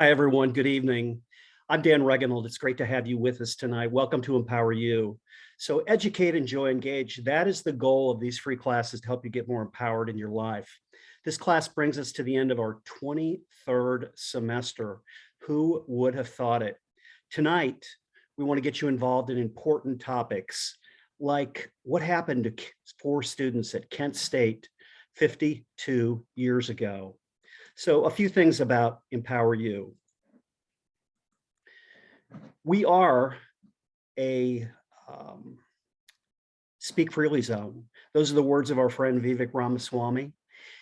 Hi, everyone. Good evening. I'm Dan Reginald. It's great to have you with us tonight. Welcome to EmpowerU. So educate, enjoy, engage. That is the goal of these free classes, to help you get more empowered in your life. This class brings us to the end of our 23rd semester. Who would have thought it? Tonight, we want to get you involved in important topics like what happened to 4 students at Kent State 52 years ago. So a few things about EmpowerU. We are a speak freely zone. Those are the words of our friend Vivek Ramaswamy.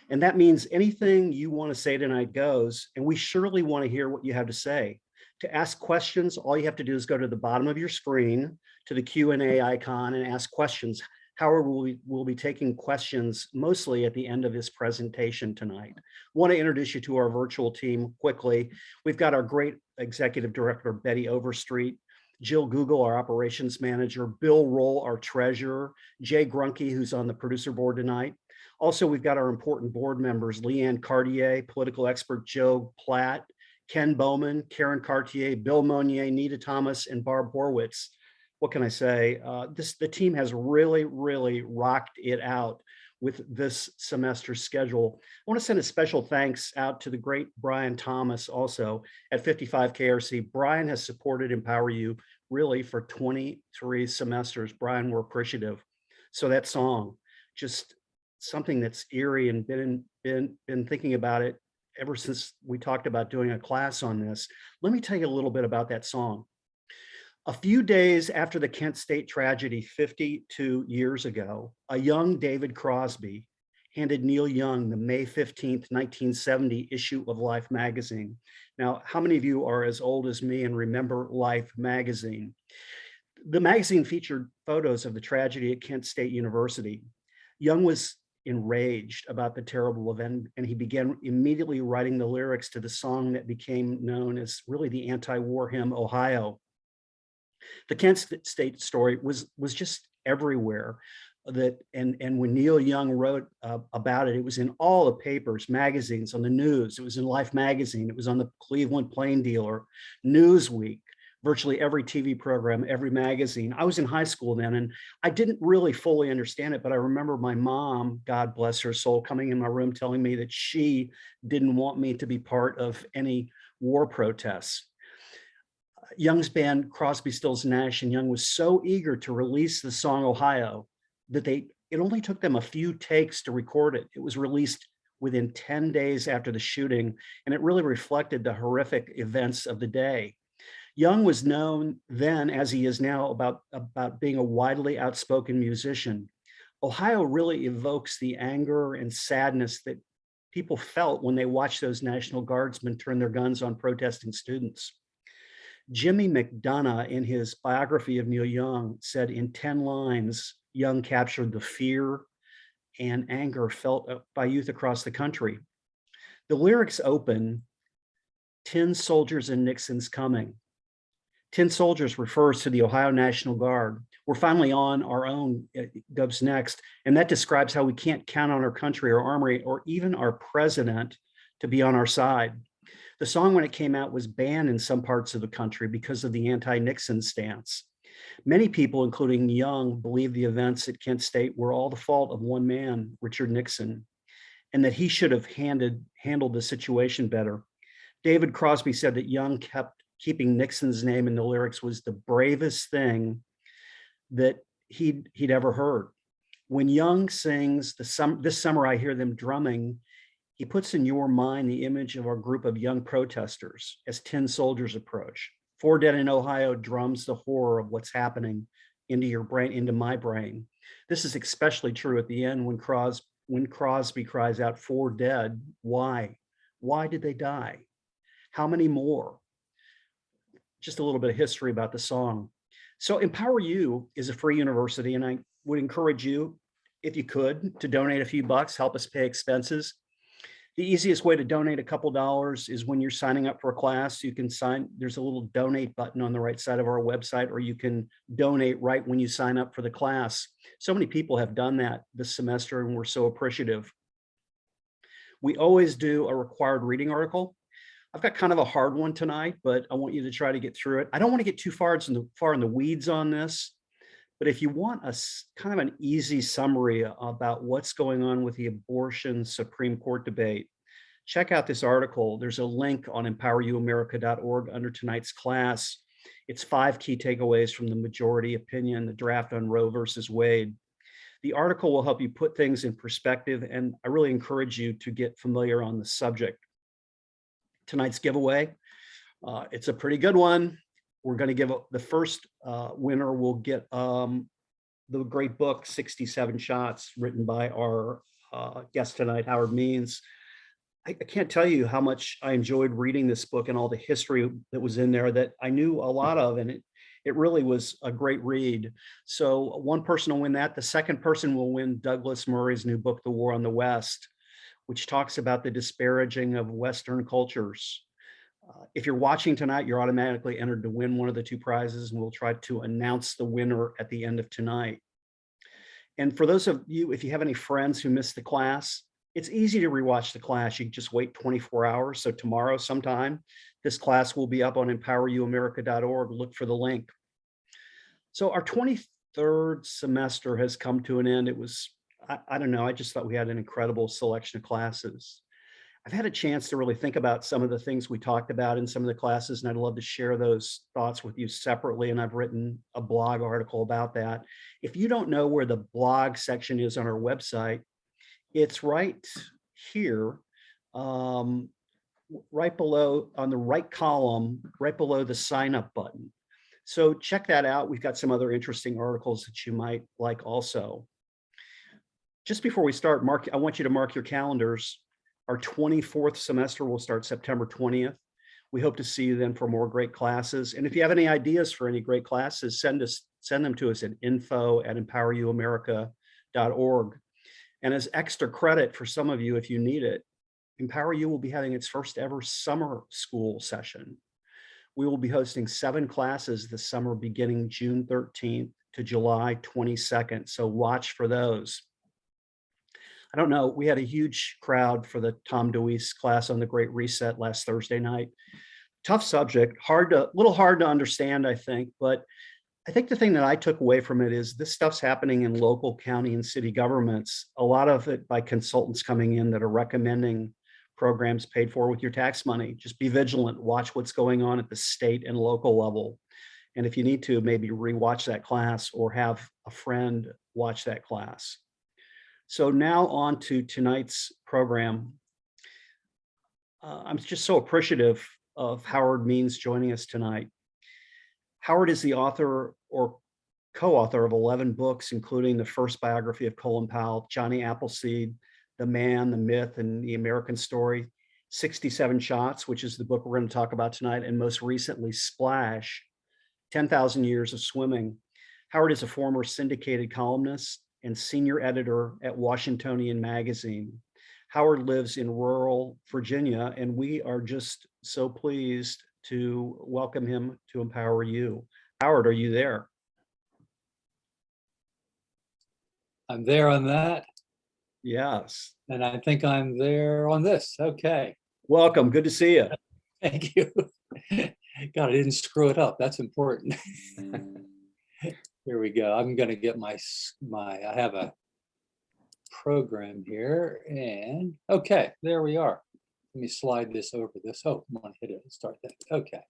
And that means anything you want to say tonight goes, and we surely want to hear what you have to say. To ask questions, all you have to do is go to the bottom of your screen to the Q&A icon and ask questions. However, we'll be taking questions mostly at the end of this presentation tonight. I want to introduce you to our virtual team quickly. We've got our great executive director, Betty Overstreet, Jill Google, our operations manager, Bill Roll, our treasurer, Jay Grunke, who's on the producer board tonight. Also, we've got our important board members, Leanne Cartier, political expert Joe Platt, Ken Bowman, Karen Cartier, Bill Monier, Nita Thomas, and Barb Horwitz. What can I say? The team has really rocked it out with this semester's schedule. I want to send a special thanks out to the great Brian Thomas, also at 55 KRC. Brian has supported EmpowerU really for 23 semesters. Brian, we're appreciative. So that song, just something that's eerie, and been thinking about it ever since we talked about doing a class on this. Let me tell you a little bit about that song. A few days after the Kent State tragedy 52 years ago, a young David Crosby handed Neil Young the May 15th, 1970 issue of Life magazine. Now, how many of you are as old as me and remember Life magazine? The magazine featured photos of the tragedy at Kent State University. Young was enraged about the terrible event, and he began immediately writing the lyrics to the song that became known as really the anti-war hymn, Ohio. The Kent State story was just everywhere. And when Neil Young wrote about it, it was in all the papers, magazines, on the news. It was in Life magazine. It was on the Cleveland Plain Dealer, Newsweek, virtually every TV program, every magazine. I was in high school then, and I didn't really fully understand it, but I remember my mom, God bless her soul, coming in my room telling me that she didn't want me to be part of any war protests. Young's band, Crosby, Stills, Nash and Young, was so eager to release the song Ohio that it only took them a few takes to record it. It was released within 10 days after the shooting, and it really reflected the horrific events of the day. Young was known then, as he is now, about being a widely outspoken musician. Ohio really evokes the anger and sadness that people felt when they watched those National Guardsmen turn their guns on protesting students. Jimmy McDonough, in his biography of Neil Young, said in 10 lines, Young captured the fear and anger felt by youth across the country. The lyrics open, "Tin soldiers and Nixon's coming." Tin soldiers refers to the Ohio National Guard. We're finally on our own, goes next, and that describes how we can't count on our country, our army, or even our president to be on our side. The song, when it came out, was banned in some parts of the country because of the anti-Nixon stance. Many people, including Young, believe the events at Kent State were all the fault of one man, Richard Nixon, and that he should have handled the situation better. David Crosby said that Young kept keeping Nixon's name in the lyrics was the bravest thing that he'd ever heard. When Young sings, this summer I hear them drumming, he puts in your mind the image of our group of young protesters as tin soldiers approach. 4 Dead in Ohio drums the horror of what's happening into your brain, into my brain. This is especially true at the end when Crosby cries out, 4 dead, why? Why did they die? How many more? Just a little bit of history about the song. So EmpowerU is a free university, and I would encourage you, if you could, to donate a few bucks, help us pay expenses. The easiest way to donate a couple dollars is when you're signing up for a class. You can there's a little donate button on the right side of our website, or you can donate right when you sign up for the class. So many people have done that this semester, and we're so appreciative. We always do a required reading article. I've got kind of a hard one tonight, but I want you to try to get through it. I don't want to get too far in the weeds on this, but if you want kind of an easy summary about what's going on with the abortion Supreme Court debate, check out this article. There's a link on empoweruamerica.org under tonight's class. It's 5 key takeaways from the majority opinion, the draft on Roe versus Wade. The article will help you put things in perspective, and I really encourage you to get familiar on the subject. Tonight's giveaway, it's a pretty good one. We're going to give the first winner will get the great book, 67 Shots, written by our guest tonight, Howard Means. I can't tell you how much I enjoyed reading this book and all the history that was in there that I knew a lot of, and it really was a great read. So one person will win that. The second person will win Douglas Murray's new book, The War on the West, which talks about the disparaging of Western cultures. If you're watching tonight, you're automatically entered to win one of the 2 prizes, and we'll try to announce the winner at the end of tonight. And for those of you, if you have any friends who missed the class, it's easy to rewatch the class. You can just wait 24 hours. So tomorrow sometime, this class will be up on empoweruamerica.org. Look for the link. So our 23rd semester has come to an end. It was, I don't know, I just thought we had an incredible selection of classes. I've had a chance to really think about some of the things we talked about in some of the classes, and I'd love to share those thoughts with you separately. And I've written a blog article about that. If you don't know where the blog section is on our website, it's right here, right below on the right column, right below the sign up button. So check that out. We've got some other interesting articles that you might like also. Just before we start, I want you to mark your calendars. Our 24th semester will start September 20th. We hope to see you then for more great classes. And if you have any ideas for any great classes, send them to us at info@empoweruamerica.org. And as extra credit for some of you, if you need it, EmpowerU will be having its first ever summer school session. We will be hosting 7 classes this summer, beginning June 13th to July 22nd. So watch for those. I don't know, we had a huge crowd for the Tom DeWeese class on the Great Reset last Thursday night. Tough subject, little hard to understand, I think, but I think the thing that I took away from it is this stuff's happening in local, county, and city governments, a lot of it by consultants coming in that are recommending programs paid for with your tax money. Just be vigilant, watch what's going on at the state and local level. And if you need to, maybe rewatch that class or have a friend watch that class. So now on to tonight's program. I'm just so appreciative of Howard Means joining us tonight. Howard is the author or co-author of 11 books, including the first biography of Colin Powell, Johnny Appleseed, The Man, the Myth, and the American Story, 67 Shots, which is the book we're going to talk about tonight, and most recently, Splash, 10,000 Years of Swimming. Howard is a former syndicated columnist and senior editor at Washingtonian Magazine. Howard lives in rural Virginia, and we are just so pleased to welcome him to EmpowerU. Howard, are you there? I'm there on that. Yes. And I think I'm there on this. Okay. Welcome. Good to see you. Thank you. God, I didn't screw it up. That's important. Here we go. I'm going to get I have a program here, and okay, there we are. Let me slide this over this. Oh, come on, hit it and start that. Okay.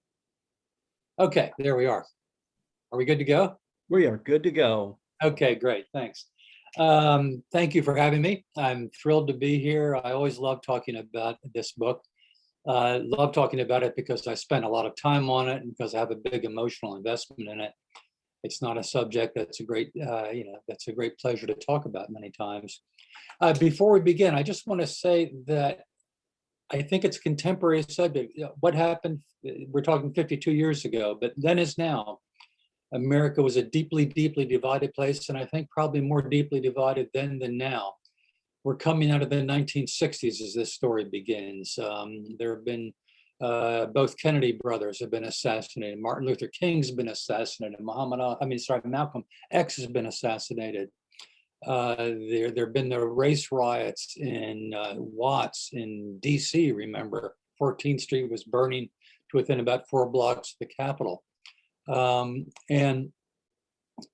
Okay, there we are. Are we good to go? We are good to go. Okay, great. Thanks. Thank you for having me. I'm thrilled to be here. I always love talking about this book. Love talking about it because I spent a lot of time on it and because I have a big emotional investment in it. It's not a subject that's a great, that's a great pleasure to talk about many times. Before we begin, I just want to say that I think it's a contemporary subject. What happened, we're talking 52 years ago, but then as now, America was a deeply, deeply divided place, and I think probably more deeply divided then than now. We're coming out of the 1960s as this story begins. There have been, both Kennedy brothers have been assassinated. Martin Luther King's been assassinated. Malcolm X has been assassinated. There have been the race riots in Watts in DC, remember, 14th Street was burning to within about 4 blocks of the Capitol. And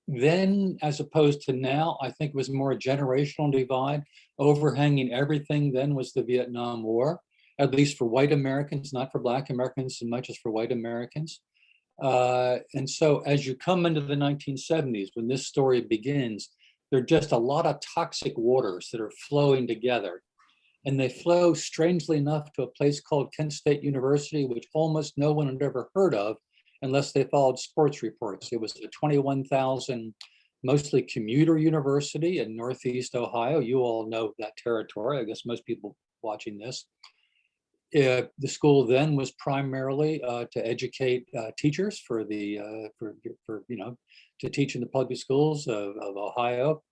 then, as opposed to now, I think it was more a generational divide. Overhanging everything then was the Vietnam War, at least for white Americans, not for Black Americans as much as for white Americans. And so as you come into the 1970s, when this story begins, there are just a lot of toxic waters that are flowing together. And they flow, strangely enough, to a place called Kent State University, which almost no one had ever heard of unless they followed sports reports. It was a 21,000, mostly commuter university in Northeast Ohio. You all know that territory. I guess most people watching this. The school then was primarily to educate teachers for to teach in the public schools of Ohio.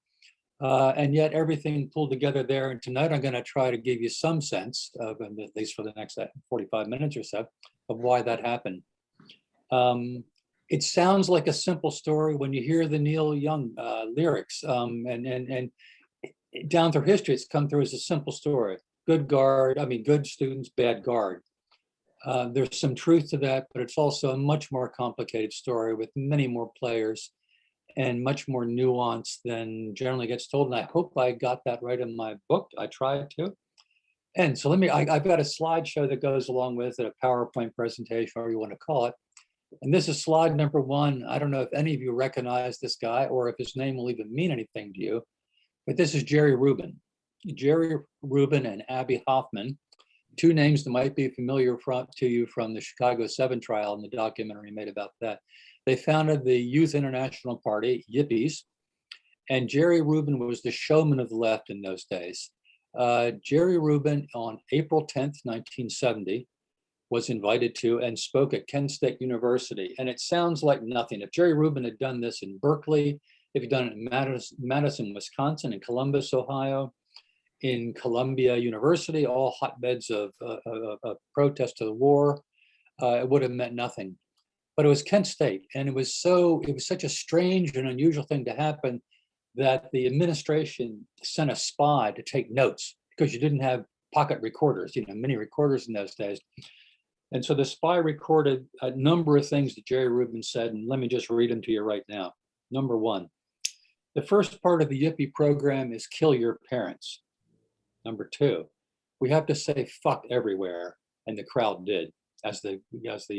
And yet everything pulled together there. And tonight I'm going to try to give you some sense of, at least for the next 45 minutes or so, of why that happened. It sounds like a simple story when you hear the Neil Young lyrics, and down through history, it's come through as a simple story. Good students, bad guard. There's some truth to that, but it's also a much more complicated story with many more players and much more nuance than generally gets told. And I hope I got that right in my book. I tried to. And so I've got a slideshow that goes along with it, a PowerPoint presentation, whatever you want to call it. And this is slide number 1. I don't know if any of you recognize this guy or if his name will even mean anything to you, but this is Jerry Rubin. Jerry Rubin and Abby Hoffman, 2 names that might be familiar to you from the Chicago 7 trial and the documentary made about that. They founded the Youth International Party, Yippies, and Jerry Rubin was the showman of the left in those days. Jerry Rubin, on April 10th, 1970, was invited to and spoke at Kent State University. And it sounds like nothing. If Jerry Rubin had done this in Berkeley, if he'd done it in Madison, Wisconsin, in Columbus, Ohio, in Columbia University, all hotbeds of protest to the war, it would have meant nothing. But it was Kent State, and it was such a strange and unusual thing to happen that the administration sent a spy to take notes because you didn't have pocket recorders, mini recorders in those days. And so the spy recorded a number of things that Jerry Rubin said, and let me just read them to you right now. Number 1, the first part of the Yippie program is kill your parents. Number 2, we have to say fuck everywhere, and the crowd did, as the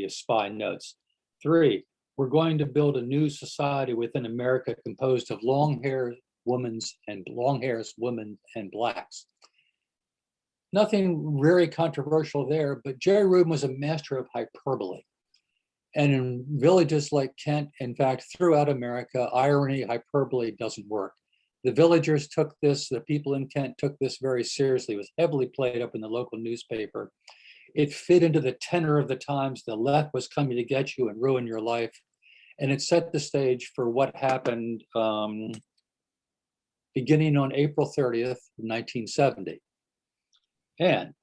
spy notes. 3, we're going to build a new society within America composed of long-haired women and Blacks. Nothing very controversial there, but Jerry Rubin was a master of hyperbole. And in villages like Kent, in fact, throughout America, irony, hyperbole doesn't work. The villagers took this, the people in Kent took this very seriously. It was heavily played up in the local newspaper. It fit into the tenor of the times. The left was coming to get you and ruin your life. And it set the stage for what happened beginning on April 30th, 1970. And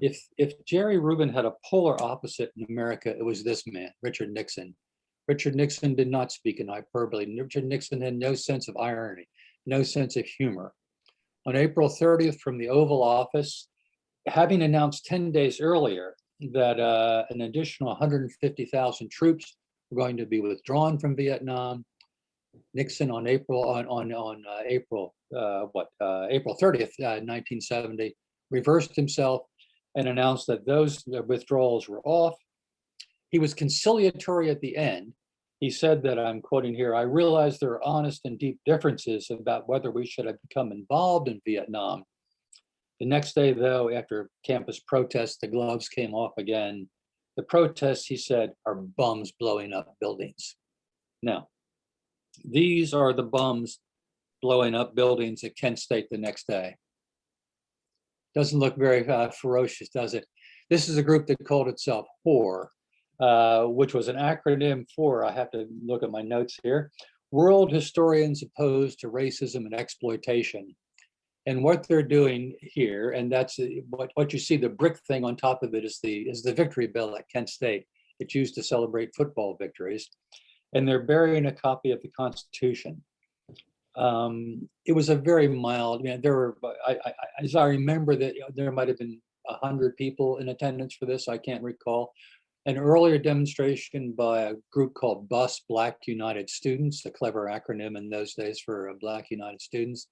if Jerry Rubin had a polar opposite in America, it was this man, Richard Nixon. Richard Nixon did not speak in hyperbole. Richard Nixon had no sense of irony, no sense of humor. On April 30th, from the Oval Office, having announced 10 days earlier that an additional 150,000 troops were going to be withdrawn from Vietnam, Nixon on April 30th, 1970, reversed himself and announced that those withdrawals were off. He was conciliatory at the end. He said that, I'm quoting here, "I realize there are honest and deep differences about whether we should have become involved in Vietnam." The next day, though, after campus protests, the gloves came off again. The protests, he said, are bums blowing up buildings. Now, these are the bums blowing up buildings at Kent State the next day. Doesn't look very ferocious, does it? This is a group that called itself WHORE, which was an acronym for, I have to look at my notes here, World Historians Opposed to Racism and Exploitation. And what they're doing here, and that's what you see, the brick thing on top of it is the victory bell at Kent State. It's used to celebrate football victories. And they're burying a copy of the Constitution. It was a very mild, there were, as I remember, that there might have been 100 people in attendance for this. I can't recall. An earlier demonstration by a group called BUS, Black United Students, a clever acronym in those days for Black United Students,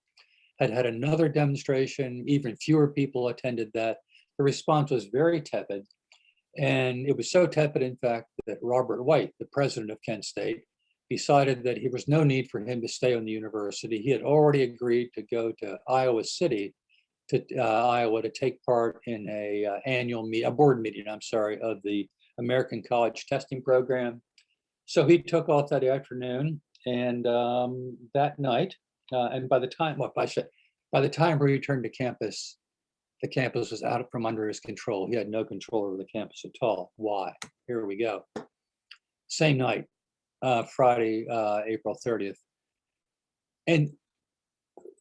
had another demonstration. Even fewer people attended that. The response was very tepid. And it was so tepid, in fact, that Robert White, the president of Kent State, decided that there was no need for him to stay on the university. He had already agreed to go to Iowa City, to Iowa, to take part in a board meeting, of the American College Testing Program. So he took off that afternoon, and that night, and by the time he returned to campus, the campus was out from under his control. He had no control over the campus at all. Why? Here we go. Same night, Friday, April 30th. And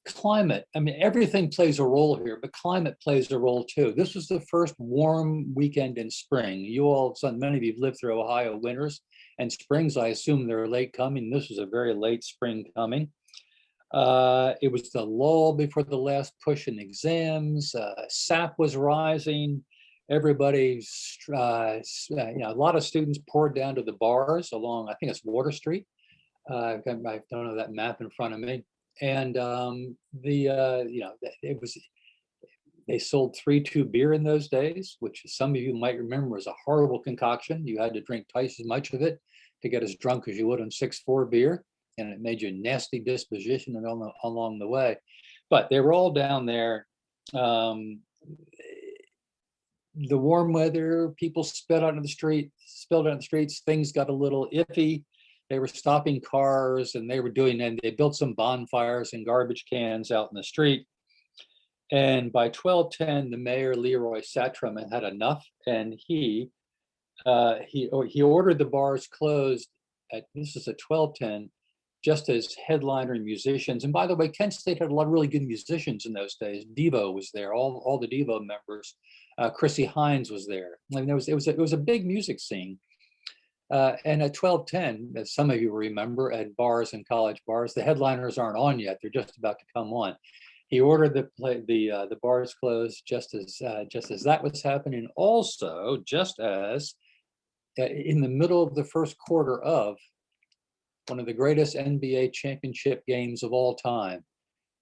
climate, I mean, everything plays a role here, but climate plays a role too. This was the first warm weekend in spring. Many of you have lived through Ohio winters and springs. I assume they're late coming. This was a very late spring coming. It was the lull before the last push in exams. SAP was rising. Everybody, a lot of students poured down to the bars along, I think it's Water Street. I don't know that map in front of me. And they sold 3-2 beer in those days, which some of you might remember was a horrible concoction. You had to drink twice as much of it to get as drunk as you would on 6-4 beer. And it made you a nasty disposition along the way. But they were all down there. The warm weather, people spilled out on the streets, things got a little iffy. They were stopping cars, and they built some bonfires and garbage cans out in the street. And by 12:10, the mayor, Leroy Satram, had enough, and he ordered the bars closed this is at 12:10, just as headliner musicians. And by the way, Kent State had a lot of really good musicians in those days. Devo was there, all the Devo members. Chrissy Hines was there. I mean, it was a big music scene. And at 12:10, as some of you remember, at bars and college bars, the headliners aren't on yet; they're just about to come on. He ordered the bars closed just as that was happening. Also, just as in the middle of the first quarter of one of the greatest NBA championship games of all time.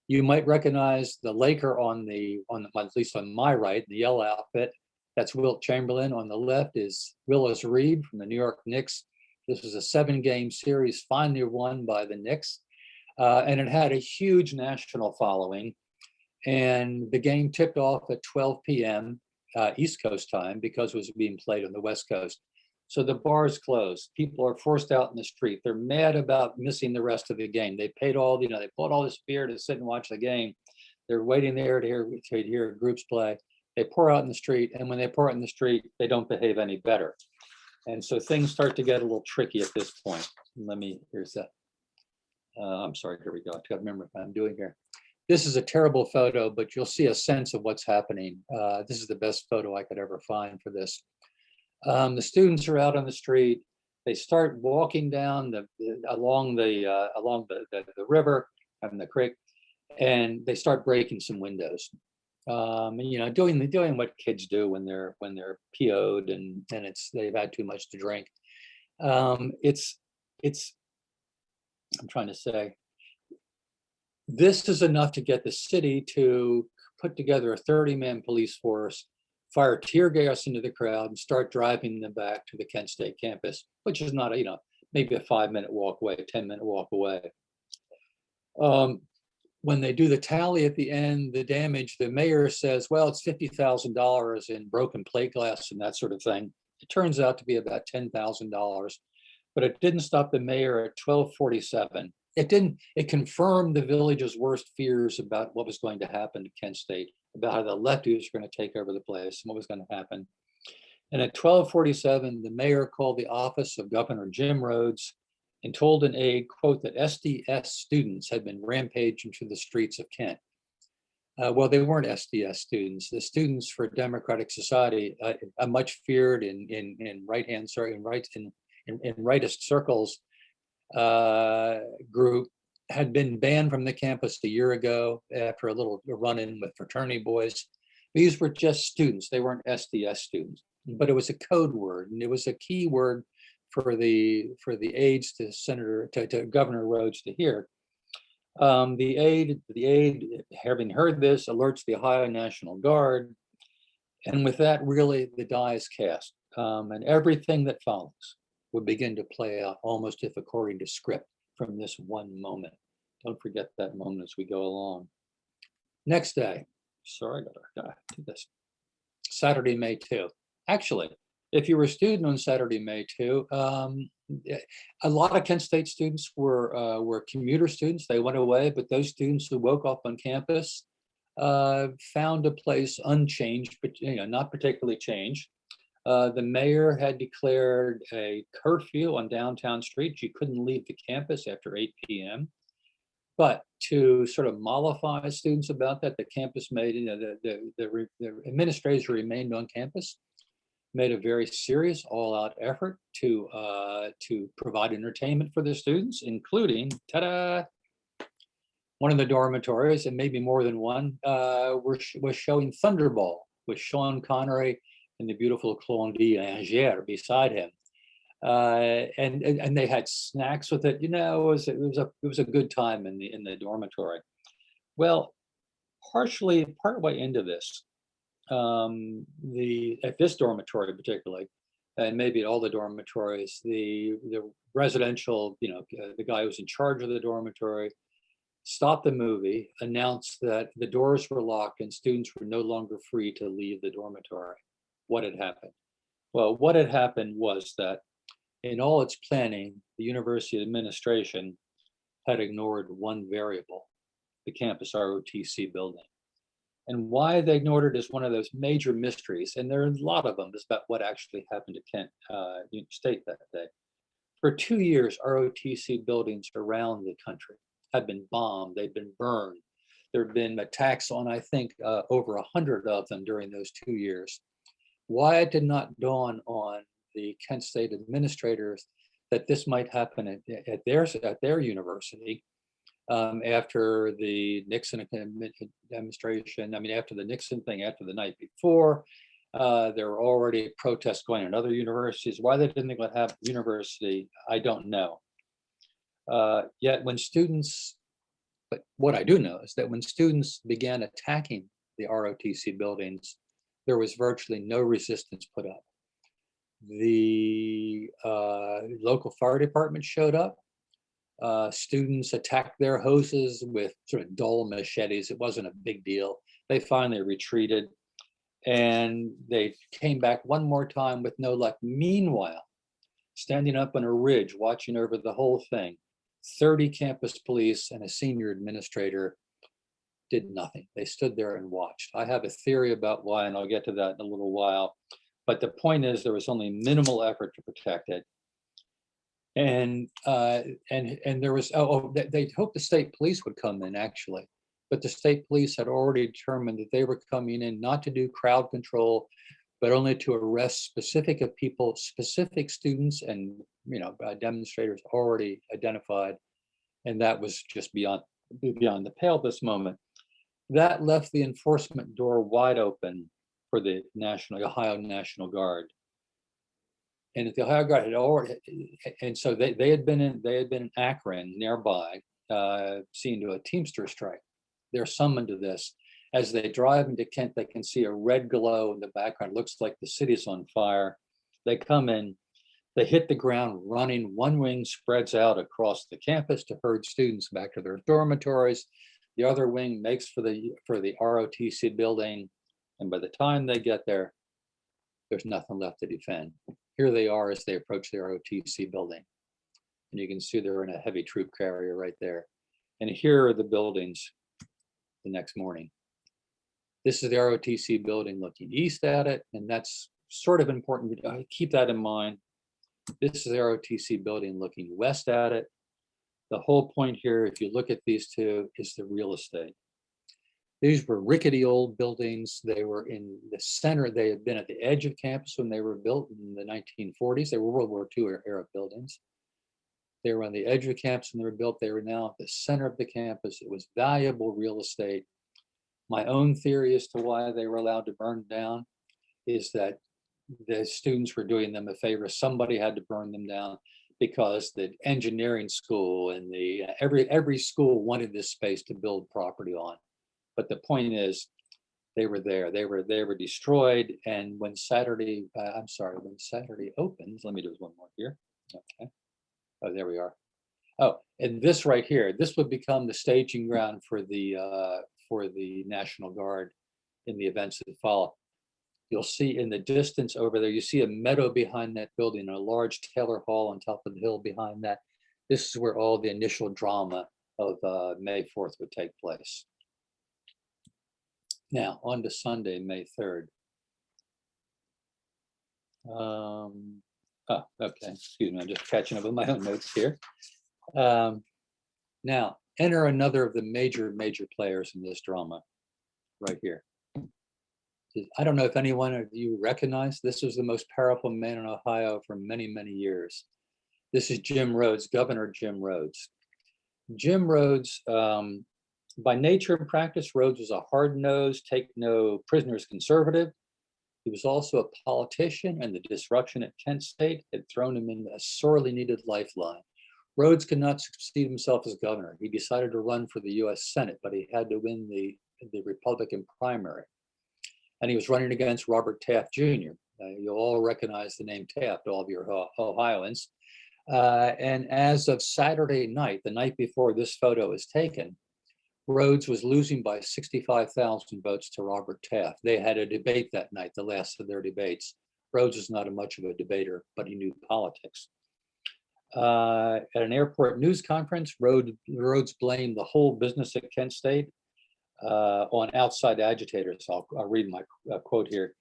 You might recognize the Laker at least on my right, the yellow outfit. That's Wilt Chamberlain. On the left is Willis Reed from the New York Knicks. This was a 7-game series finally won by the Knicks. And it had a huge national following. And the game tipped off at 12 p.m. East Coast time because it was being played on the West Coast. So the bars closed. People are forced out in the street. They're mad about missing the rest of the game. They paid they bought all this beer to sit and watch the game. They're waiting there to hear groups play. They pour out in the street, and when they pour out in the street, they don't behave any better. And so things start to get a little tricky at this point. Here's that. I'm sorry, here we go. I got to remember what I'm doing here. This is a terrible photo, but you'll see a sense of what's happening. This is the best photo I could ever find for this. The students are out on the street. They start walking down along the river and the creek, and they start breaking some windows. Doing what kids do when they're PO'd and they've had too much to drink. I'm trying to say, this is enough to get the city to put together a 30-man police force, fire tear gas into the crowd, and start driving them back to the Kent State campus, which is not maybe a 5-minute walk away, a 10-minute walk away. When they do the tally at the end, the damage, the mayor says, well, it's $50,000 in broken plate glass and that sort of thing. It turns out to be about $10,000, but it didn't stop the mayor at 12:47. It confirmed the village's worst fears about what was going to happen to Kent State, about how the lefties were going to take over the place and what was going to happen. And at 12:47, the mayor called the office of Governor Jim Rhodes and told an aide, quote, that SDS students had been rampaging through the streets of Kent. Well, they weren't SDS students. The Students for Democratic Society, a much feared in rightist circles group, had been banned from the campus a year ago after a little run-in with fraternity boys. These were just students. They weren't SDS students, but it was a code word, and it was a key word for the aides to Governor Rhodes to hear. The aide, having heard this, alerts the Ohio National Guard, and with that, really, the die is cast, and everything that follows would begin to play out almost if according to script from this one moment. Don't forget that moment as we go along. Next day, sorry, I gotta do this. Saturday, May 2. Actually, if you were a student on Saturday, May 2, a lot of Kent State students were commuter students. They went away, but those students who woke up on campus found a place unchanged, but not particularly changed. The mayor had declared a curfew on downtown streets. You couldn't leave the campus after 8 p.m. But to sort of mollify students about that, the campus made, the administrators who remained on campus made a very serious, all-out effort to provide entertainment for the students, including, ta-da, one of the dormitories, and maybe more than one, was showing Thunderball with Sean Connery and the beautiful Claude Angers beside him. And they had snacks with it. It was a good time in the dormitory. Well, partway into this, at this dormitory particularly, and maybe at all the dormitories, the residential, the guy who was in charge of the dormitory stopped the movie, announced that the doors were locked and students were no longer free to leave the dormitory. What had happened? Well, what had happened was that in all its planning, the university administration had ignored one variable, the campus ROTC building. And why they ignored it is one of those major mysteries, and there are a lot of them, is about what actually happened to Kent State that day. For 2 years, ROTC buildings around the country had been bombed, they'd been burned. There had been attacks on, I think, over 100 of them during those 2 years. Why it did not dawn on the Kent State administrators that this might happen at their university after the Nixon demonstration, after the Nixon thing, after the night before, there were already protests going on other universities. Why they didn't think it would happen at university, I don't know. Yet when students, but what I do know is that when students began attacking the ROTC buildings, there was virtually no resistance put up. The local fire department showed up. Students attacked their hoses with sort of dull machetes. It wasn't a big deal. They finally retreated, and they came back one more time with no luck. Meanwhile, standing up on a ridge, watching over the whole thing, 30 campus police and a senior administrator did nothing. They stood there and watched. I have a theory about why, and I'll get to that in a little while. But the point is, there was only minimal effort to protect it. And there was, they hoped the state police would come in, actually. But the state police had already determined that they were coming in not to do crowd control, but only to arrest specific people, specific students and demonstrators already identified. And that was just beyond the pale at this moment. That left the enforcement door wide open for the Ohio National Guard. And if the Ohio Guard had already, and so they had been in Akron nearby, seeing to a Teamster strike. They're summoned to this. As they drive into Kent, they can see a red glow in the background. It looks like the city's on fire. They come in, they hit the ground running. One wing spreads out across the campus to herd students back to their dormitories. The other wing makes for the ROTC building. And by the time they get there, there's nothing left to defend. Here they are as they approach the ROTC building. And you can see they're in a heavy troop carrier right there. And here are the buildings the next morning. This is the ROTC building looking east at it, and that's sort of important. Keep that in mind. This is the ROTC building looking west at it. The whole point here, if you look at these two, is the real estate. These were rickety old buildings. They were in the center. They had been at the edge of campus when they were built in the 1940s. They were World War II era buildings. They were on the edge of campus when they were built. They were now at the center of the campus. It was valuable real estate. My own theory as to why they were allowed to burn down is that the students were doing them a favor. Somebody had to burn them down because the engineering school and the every school wanted this space to build property on. But the point is, they were there. They were destroyed. And when Saturday, when Saturday opens, let me do one more here. Okay. Oh, there we are. Oh, and this right here, this would become the staging ground for the National Guard in the events that follow. You'll see in the distance over there, you see a meadow behind that building, a large Taylor Hall on top of the hill behind that. This is where all the initial drama of May 4th would take place. Now, on to Sunday, May 3rd. Okay, excuse me, I'm just catching up with my own notes here. Now, enter another of the major players in this drama, right here. I don't know if anyone of you recognize, this was the most powerful man in Ohio for many, many years. This is Jim Rhodes, Governor Jim Rhodes. Jim Rhodes, by nature and practice, Rhodes was a hard-nosed, take no prisoners conservative. He was also a politician, and the disruption at Kent State had thrown him into a sorely needed lifeline. Rhodes could not succeed himself as governor. He decided to run for the US Senate, but he had to win the Republican primary. And he was running against Robert Taft Jr. You'll all recognize the name Taft, all of your Ohioans. And as of Saturday night, the night before this photo is taken, Rhodes was losing by 65,000 votes to Robert Taft. They had a debate that night, the last of their debates. Rhodes is not much of a debater, but he knew politics. At an airport news conference, Rhodes blamed the whole business at Kent State on outside agitators. I'll read my quote here.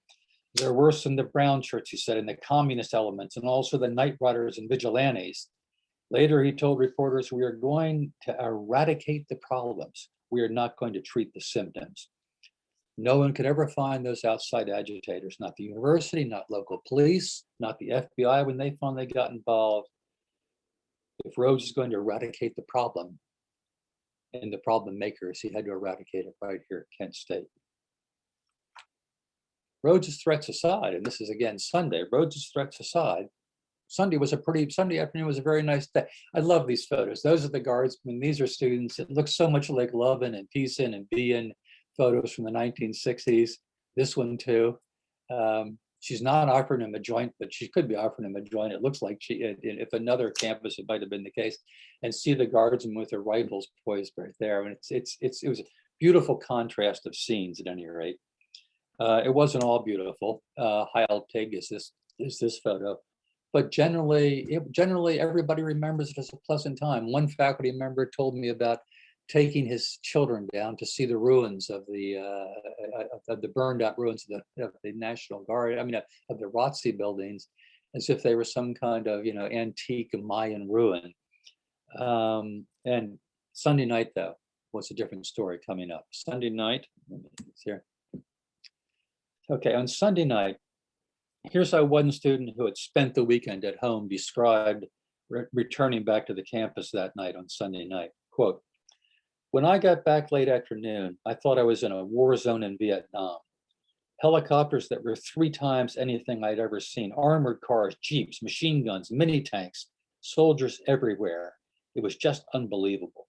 They're worse than the brown shirts, he said, and the communist elements, and also the night riders and vigilantes. Later, he told reporters, we are going to eradicate the problems. We are not going to treat the symptoms. No one could ever find those outside agitators, not the university, not local police, not the FBI when they finally got involved. If Rhodes is going to eradicate the problem and the problem makers, he had to eradicate it right here at Kent State. Rhodes' threats aside, and this is again Sunday, Rhodes' threats aside, Sunday afternoon was a very nice day. I love these photos. Those are the guardsmen. These are students. It looks so much like loving and peacing and being photos from the 1960s. This one too. She's not offering him a joint, but she could be offering him a joint. It looks like if another campus, it might have been the case. And see the guardsmen with their rifles poised right there. And it was a beautiful contrast of scenes at any rate. It wasn't all beautiful. Heil Pig is this photo. But generally, everybody remembers it as a pleasant time. One faculty member told me about taking his children down to see the ruins of the burned out ruins of the National Guard, of the ROTC buildings, as if they were some kind of, antique Mayan ruin. And Sunday night, though, was a different story coming up. Sunday night, it's here. Okay, on Sunday night, here's how one student who had spent the weekend at home described returning back to the campus that night on Sunday night. Quote, when I got back late afternoon, I thought I was in a war zone in Vietnam. Helicopters that were 3 times anything I'd ever seen, armored cars, jeeps, machine guns, mini tanks, soldiers everywhere. It was just unbelievable.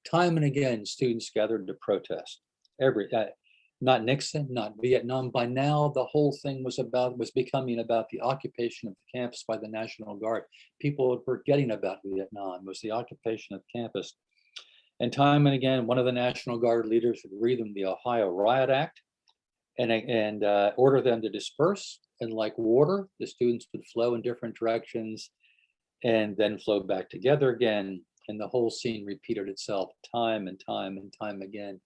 Time and again, students gathered to protest. Not Nixon, not Vietnam. By now, the whole thing was becoming about the occupation of the campus by the National Guard. People were forgetting about Vietnam. It was the occupation of campus. And time and again, one of the National Guard leaders would read them the Ohio Riot Act and order them to disperse. And like water, the students would flow in different directions and then flow back together again. And the whole scene repeated itself time and time and time again,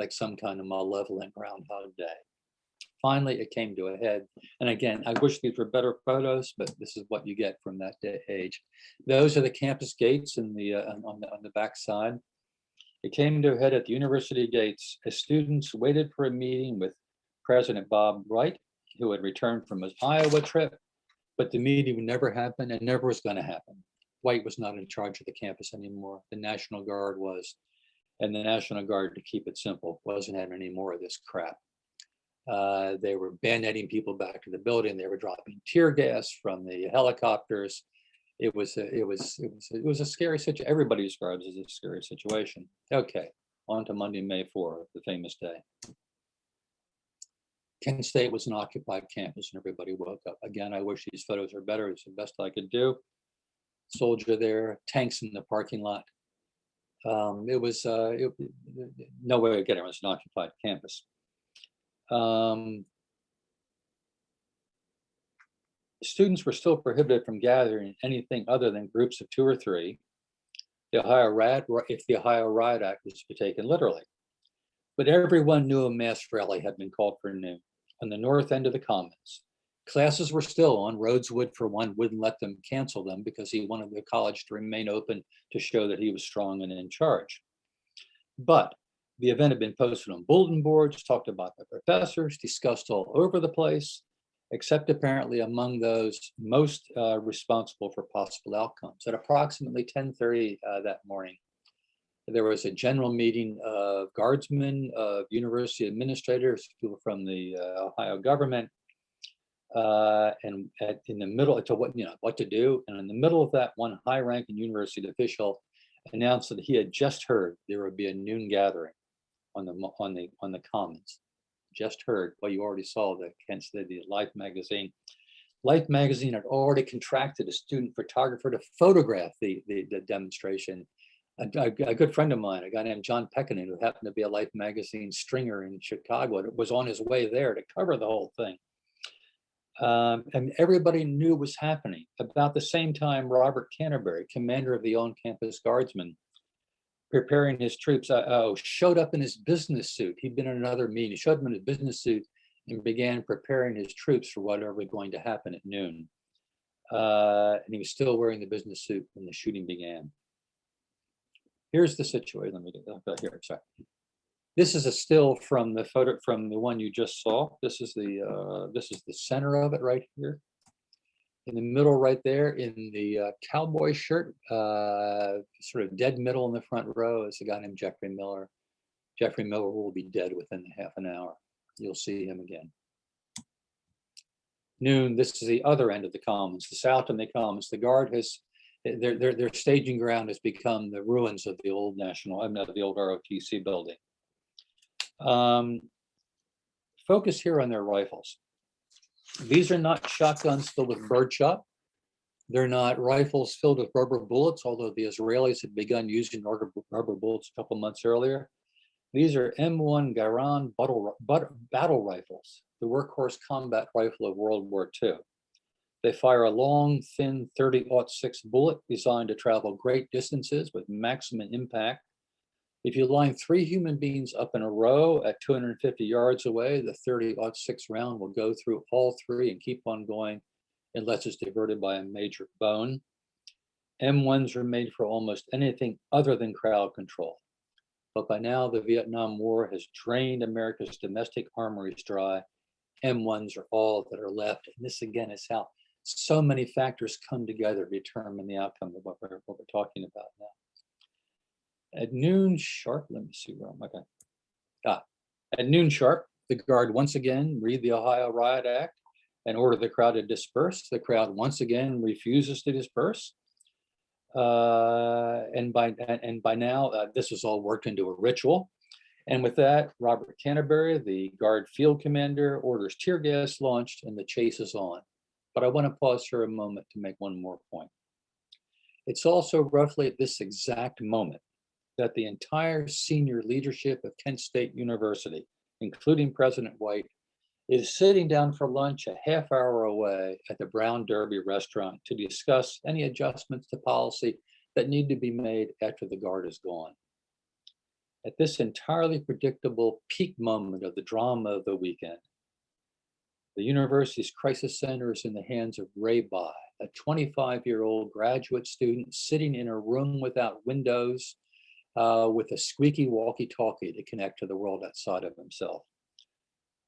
like some kind of malevolent Groundhog Day. Finally, it came to a head. And again, I wish these were better photos, but this is what you get from that age. Those are the campus gates on the back side. It came to a head at the university gates as students waited for a meeting with President Bob Wright, who had returned from his Iowa trip, but the meeting would never happen and never was going to happen. White was not in charge of the campus anymore. The National Guard was. and the National Guard, to keep it simple, wasn't having any more of this crap. They were bayoneting people back to the building. They were dropping tear gas from the helicopters. It was a scary situation. Everybody describes it as a scary situation. Okay, on to Monday, May 4th, the famous day. Kent State was an occupied campus, and everybody woke up. Again, I wish these photos are better. It's the best I could do. Soldier there, tanks in the parking lot. No way of getting it. It was an occupied campus. Students were still prohibited from gathering anything other than groups of 2 or 3. If the Ohio Riot Act was to be taken literally. But everyone knew a mass rally had been called for noon on the north end of the Commons. Classes were still on. Rhodes for one, wouldn't let them cancel them because he wanted the college to remain open to show that he was strong and in charge. But the event had been posted on bulletin boards, talked about by professors, discussed all over the place, except apparently among those most responsible for possible outcomes. At approximately 10:30 that morning, there was a general meeting of guardsmen, of university administrators, people from the Ohio government, in the middle to what to do. And in the middle of that, one high-ranking university official announced that he had just heard there would be a noon gathering on the Commons. Just heard. Well, you already saw the Kent State, the Life magazine. Life magazine had already contracted a student photographer to photograph the demonstration. A good friend of mine, a guy named John Pekkanen, who happened to be a Life magazine stringer in Chicago, was on his way there to cover the whole thing. And everybody knew it was happening. About the same time, Robert Canterbury, commander of the on-campus guardsmen, preparing his troops, showed up in his business suit. He'd been in another meeting. He showed up in his business suit and began preparing his troops for whatever was going to happen at noon. And he was still wearing the business suit when the shooting began. Here's the situation. Let me get that here. Sorry. This is a still from the photo from the one you just saw. This is the center of it right here. In the middle right there, in the cowboy shirt, sort of dead middle in the front row, is a guy named Jeffrey Miller. Jeffrey Miller will be dead within half an hour. You'll see him again. Noon, this is the other end of the Commons, the south end of the Commons. The Guard has, their staging ground has become the ruins of the old the old ROTC building. Focus here on their rifles. These are not shotguns filled with birdshot. They're not rifles filled with rubber bullets, although the Israelis had begun using rubber bullets a couple months earlier. These are M1 Garand battle rifles, the workhorse combat rifle of World War II. They fire a long, thin 30-06 bullet designed to travel great distances with maximum impact. If you line 3 human beings up in a row at 250 yards away, the 30-06 round will go through all 3 and keep on going unless it's diverted by a major bone. M1s are made for almost anything other than crowd control. But by now, the Vietnam War has drained America's domestic armories dry. M1s are all that are left. And this, again, is how so many factors come together to determine the outcome of what we're talking about now. At noon sharp, let me see where I'm, okay. At noon sharp, the Guard once again read the Ohio Riot Act and order the crowd to disperse. The crowd once again refuses to disperse. And by now, this was all worked into a ritual. And with that, Robert Canterbury, the Guard field commander, orders tear gas launched and the chase is on. But I want to pause for a moment to make one more point. It's also roughly at this exact moment that the entire senior leadership of Kent State University, including President White, is sitting down for lunch a half hour away at the Brown Derby restaurant to discuss any adjustments to policy that need to be made after the Guard is gone. At this entirely predictable peak moment of the drama of the weekend, the university's crisis center is in the hands of Ray Bai, a 25-year-old graduate student sitting in a room without windows with a squeaky walkie-talkie to connect to the world outside of himself.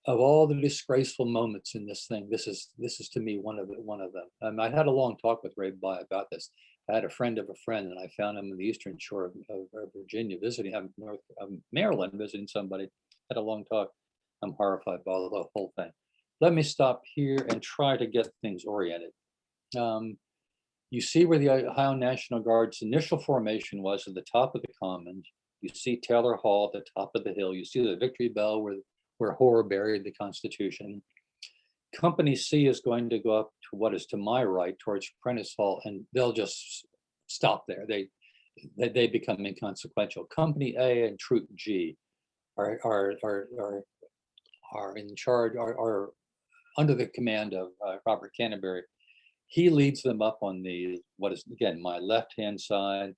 Of all the disgraceful moments in this thing, this is to me one of them. I had a long talk with Ray Bai about this. I had a friend of a friend, and I found him on the eastern shore of Virginia, visiting, I'm north of Maryland, visiting somebody. Had a long talk. I'm horrified by the whole thing. Let me stop here and try to get things oriented. You see where the Ohio National Guard's initial formation was at the top of the Commons. You see Taylor Hall at the top of the hill. You see the Victory Bell where Hoare buried the Constitution. Company C is going to go up to what is to my right towards Prentice Hall, and they'll just stop there. They become inconsequential. Company A and Troop G are in charge, are under the command of Robert Canterbury. He leads them up on what is again my left-hand side,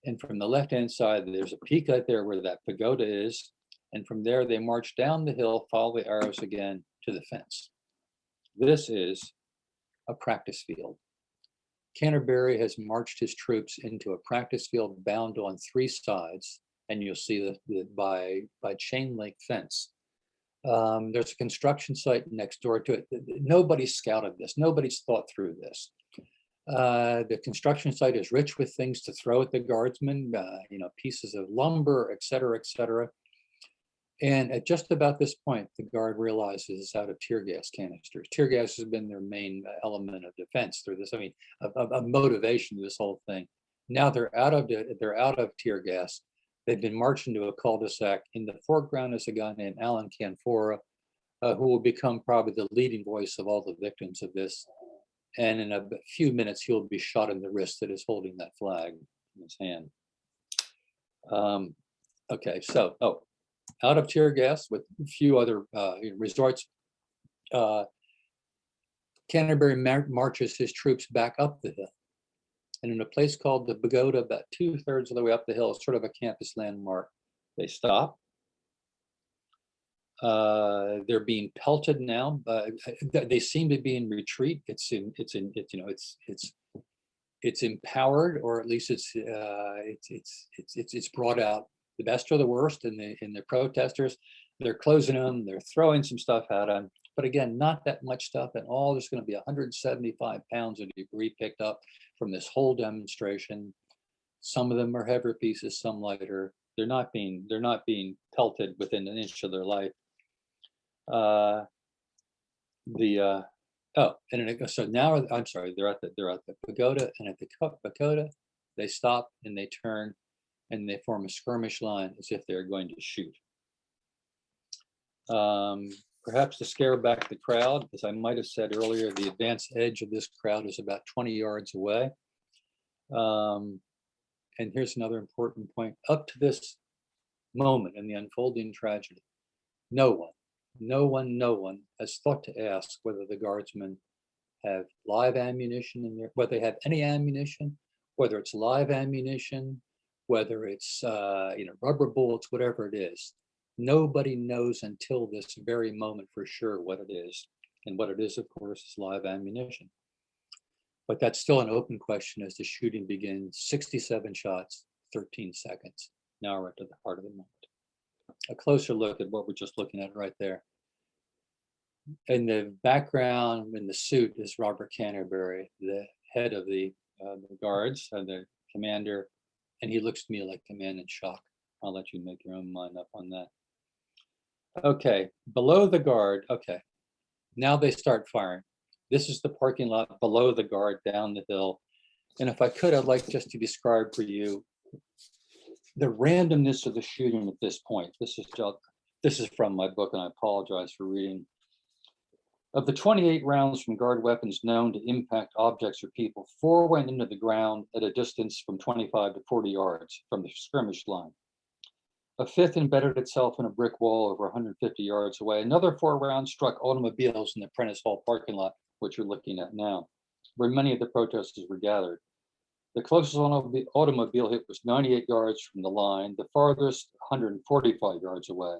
and from the left-hand side there's a peak out there where that pagoda is, and from there they march down the hill, follow the arrows again to the fence. This is a practice field. Canterbury has marched his troops into a practice field bound on three sides, and you'll see by chain link fence. There's a construction site next door to it. Nobody scouted this. Nobody's thought through this. The construction site is rich with things to throw at the guardsmen, pieces of lumber, et cetera, et cetera. And at just about this point, the guard realizes it's out of tear gas canisters. Tear gas has been their main element of defense through this. I mean, of motivation to this whole thing. Now they're out of tear gas. They've been marched into a cul-de-sac. In the foreground is a guy named Alan Canfora, who will become probably the leading voice of all the victims of this. And in a few minutes, he'll be shot in the wrist that is holding that flag in his hand. Okay, so, out of tear gas with a few other resorts, Canterbury marches his troops back up the hill. And in a place called the Pagoda, about 2/3 of the way up the hill, sort of a campus landmark, they stop. They're being pelted now. They seem to be in retreat. It's empowered, or at least it's brought out the best or the worst in the protesters. They're closing them. They're throwing some stuff at them. But again, not that much stuff at all. There's going to be 175 pounds of debris picked up from this whole demonstration. Some of them are heavier pieces, some lighter. They're not being pelted within an inch of their life. So now I'm sorry, they're at the pagoda, and at the pagoda, they stop and they turn and they form a skirmish line as if they're going to shoot. Perhaps to scare back the crowd, as I might have said earlier, the advanced edge of this crowd is about 20 yards away. And here's another important point. Up to this moment in the unfolding tragedy, no one has thought to ask whether the guardsmen have live ammunition in there, whether they have any ammunition, whether it's live ammunition, whether it's rubber bullets, whatever it is. Nobody knows until this very moment for sure what it is. And what it is, of course, is live ammunition. But that's still an open question as the shooting begins. 67 shots, 13 seconds. Now we're at the heart of the moment. A closer look at what we're just looking at right there. In the background, in the suit, is Robert Canterbury, the head of the guards, the commander, and he looks to me like a man in shock. I'll let you make your own mind up on that. Okay, below the guard, okay. Now they start firing. This is the parking lot below the guard down the hill. And if I could, I'd like just to describe for you the randomness of the shooting at this point. This is from my book, and I apologize for reading. Of the 28 rounds from guard weapons known to impact objects or people, 4 went into the ground at a distance from 25 to 40 yards from the skirmish line. A 5th embedded itself in a brick wall over 150 yards away. Another 4 rounds struck automobiles in the Prentice Hall parking lot, which you're looking at now, where many of the protesters were gathered. The closest automobile hit was 98 yards from the line, the farthest 145 yards away.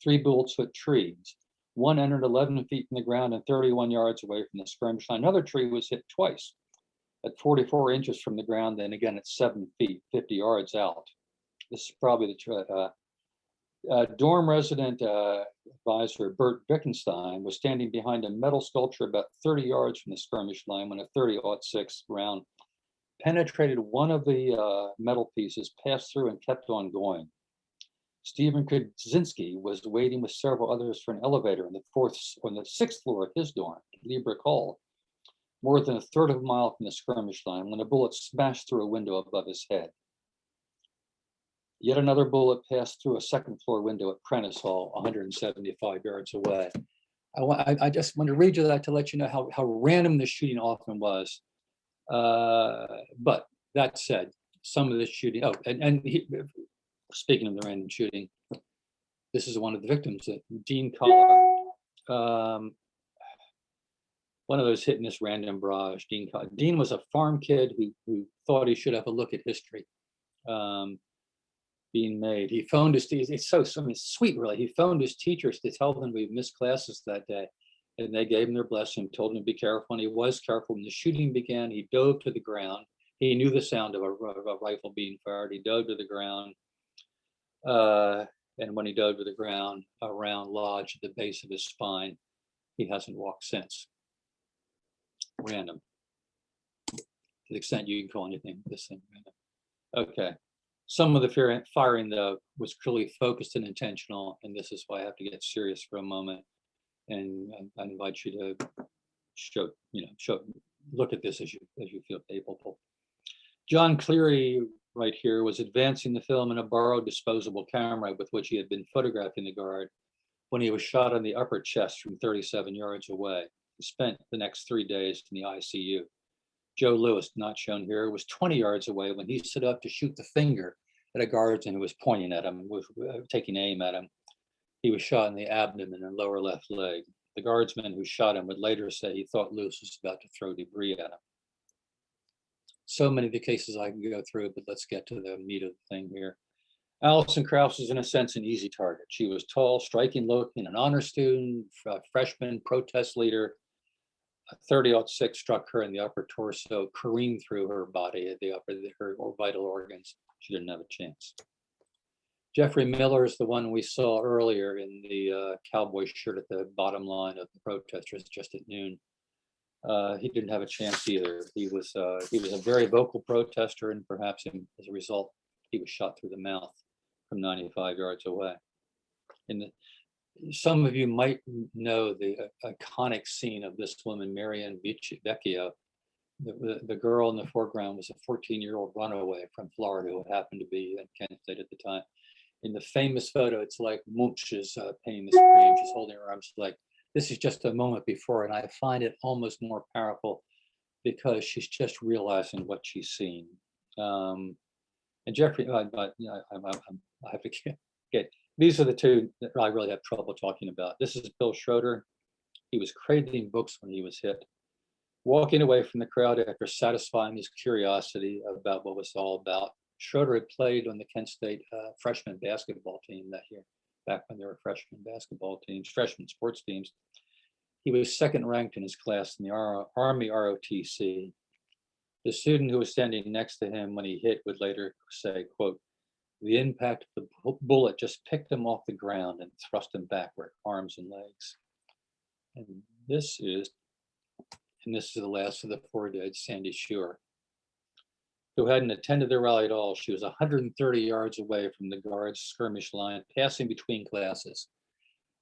3 bullets hit trees. 1 entered 11 feet from the ground and 31 yards away from the skirmish line. Another tree was hit twice at 44 inches from the ground, and again at 7 feet, 50 yards out. This is probably the dorm resident advisor Bert Wittgenstein was standing behind a metal sculpture about 30 yards from the skirmish line when a .30-06 round penetrated one of the metal pieces, passed through, and kept on going. Stephen Krasinski was waiting with several others for an elevator on the sixth floor of his dorm, Lee Brick Hall, more than a third of a mile from the skirmish line, when a bullet smashed through a window above his head. Yet another bullet passed through a second floor window at Prentice Hall, 175 yards away. I just want to read you that to let you know how random the shooting often was. But that said, some of the shooting, speaking of the random shooting, this is one of the victims, Dean Collar. One of those hit in this random barrage. Dean was a farm kid who thought he should have a look at history being made. He phoned his, it's so sweet really. He phoned his teachers to tell them we missed classes that day. And they gave him their blessing, told him to be careful. And he was careful. When the shooting began, he dove to the ground. He knew the sound of a rifle being fired. He dove to the ground. And when he dove to the ground, a round lodged at the base of his spine. He hasn't walked since. Random. To the extent you can call anything this thing random. Okay. Some of the firing, though, was clearly focused and intentional. And this is why I have to get serious for a moment. And I invite you to look at this as you feel capable. John Cleary, right here, was advancing the film in a borrowed disposable camera with which he had been photographing the guard when he was shot on the upper chest from 37 yards away. He spent the next 3 days in the ICU. Joe Lewis, not shown here, was 20 yards away when he stood up to shoot the finger at a guardsman who was pointing at him, was taking aim at him. He was shot in the abdomen and lower left leg. The guardsman who shot him would later say he thought Lewis was about to throw debris at him. So many of the cases I can go through, but let's get to the meat of the thing here. Alison Krauss is in a sense an easy target. She was tall, striking looking, an honor student, freshman, protest leader. A 30-06 struck her in the upper torso, careened through her body at her vital organs. She didn't have a chance. Jeffrey Miller is the one we saw earlier in the cowboy shirt at the bottom line of the protesters just at noon. He didn't have a chance either. He was a very vocal protester, and perhaps as a result, he was shot through the mouth from 95 yards away. Some of you might know the iconic scene of this woman, Marianne Vecchio. The girl in the foreground was a 14-year-old runaway from Florida who happened to be in Kent State at the time. In the famous photo, it's like Munch is painting the screen. She's holding her arms like, this is just a moment before, and I find it almost more powerful because she's just realizing what she's seen. And Jeffrey, I have to get, these are the two that I really have trouble talking about. This is Bill Schroeder. He was craving books when he was hit, walking away from the crowd after satisfying his curiosity about what was all about. Schroeder had played on the Kent State freshman basketball team that year, back when there were freshman basketball teams, freshman sports teams. He was second ranked in his class in the Army ROTC. The student who was standing next to him when he hit would later say, quote, "The impact of the bullet just picked him off the ground and thrust him backward, arms and legs." And this is the last of the four dead, Sandy Schuer, who hadn't attended the rally at all. She was 130 yards away from the guards' skirmish line, passing between classes,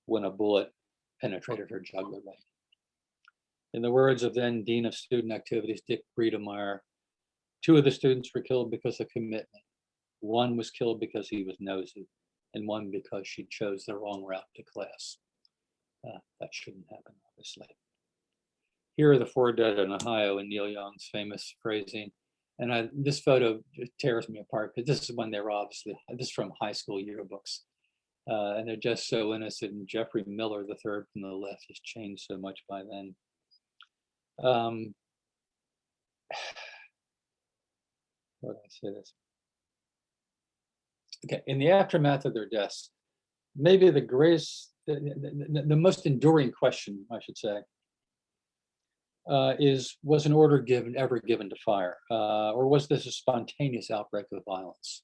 when a bullet penetrated her jugular vein. In the words of then Dean of Student Activities, Dick Breedemeyer, two of the students were killed because of commitment. One was killed because he was nosy, and one because she chose the wrong route to class. That shouldn't happen, obviously. Here are the four dead in Ohio in Neil Young's famous phrasing. And this photo tears me apart because this is when they were obviously, this is from high school yearbooks. And they're just so innocent. And Jeffrey Miller, the third from the left, has changed so much by then. How do I say this? Okay, in the aftermath of their deaths, maybe the greatest, the most enduring question, I should say, was an order ever given to fire, or was this a spontaneous outbreak of violence?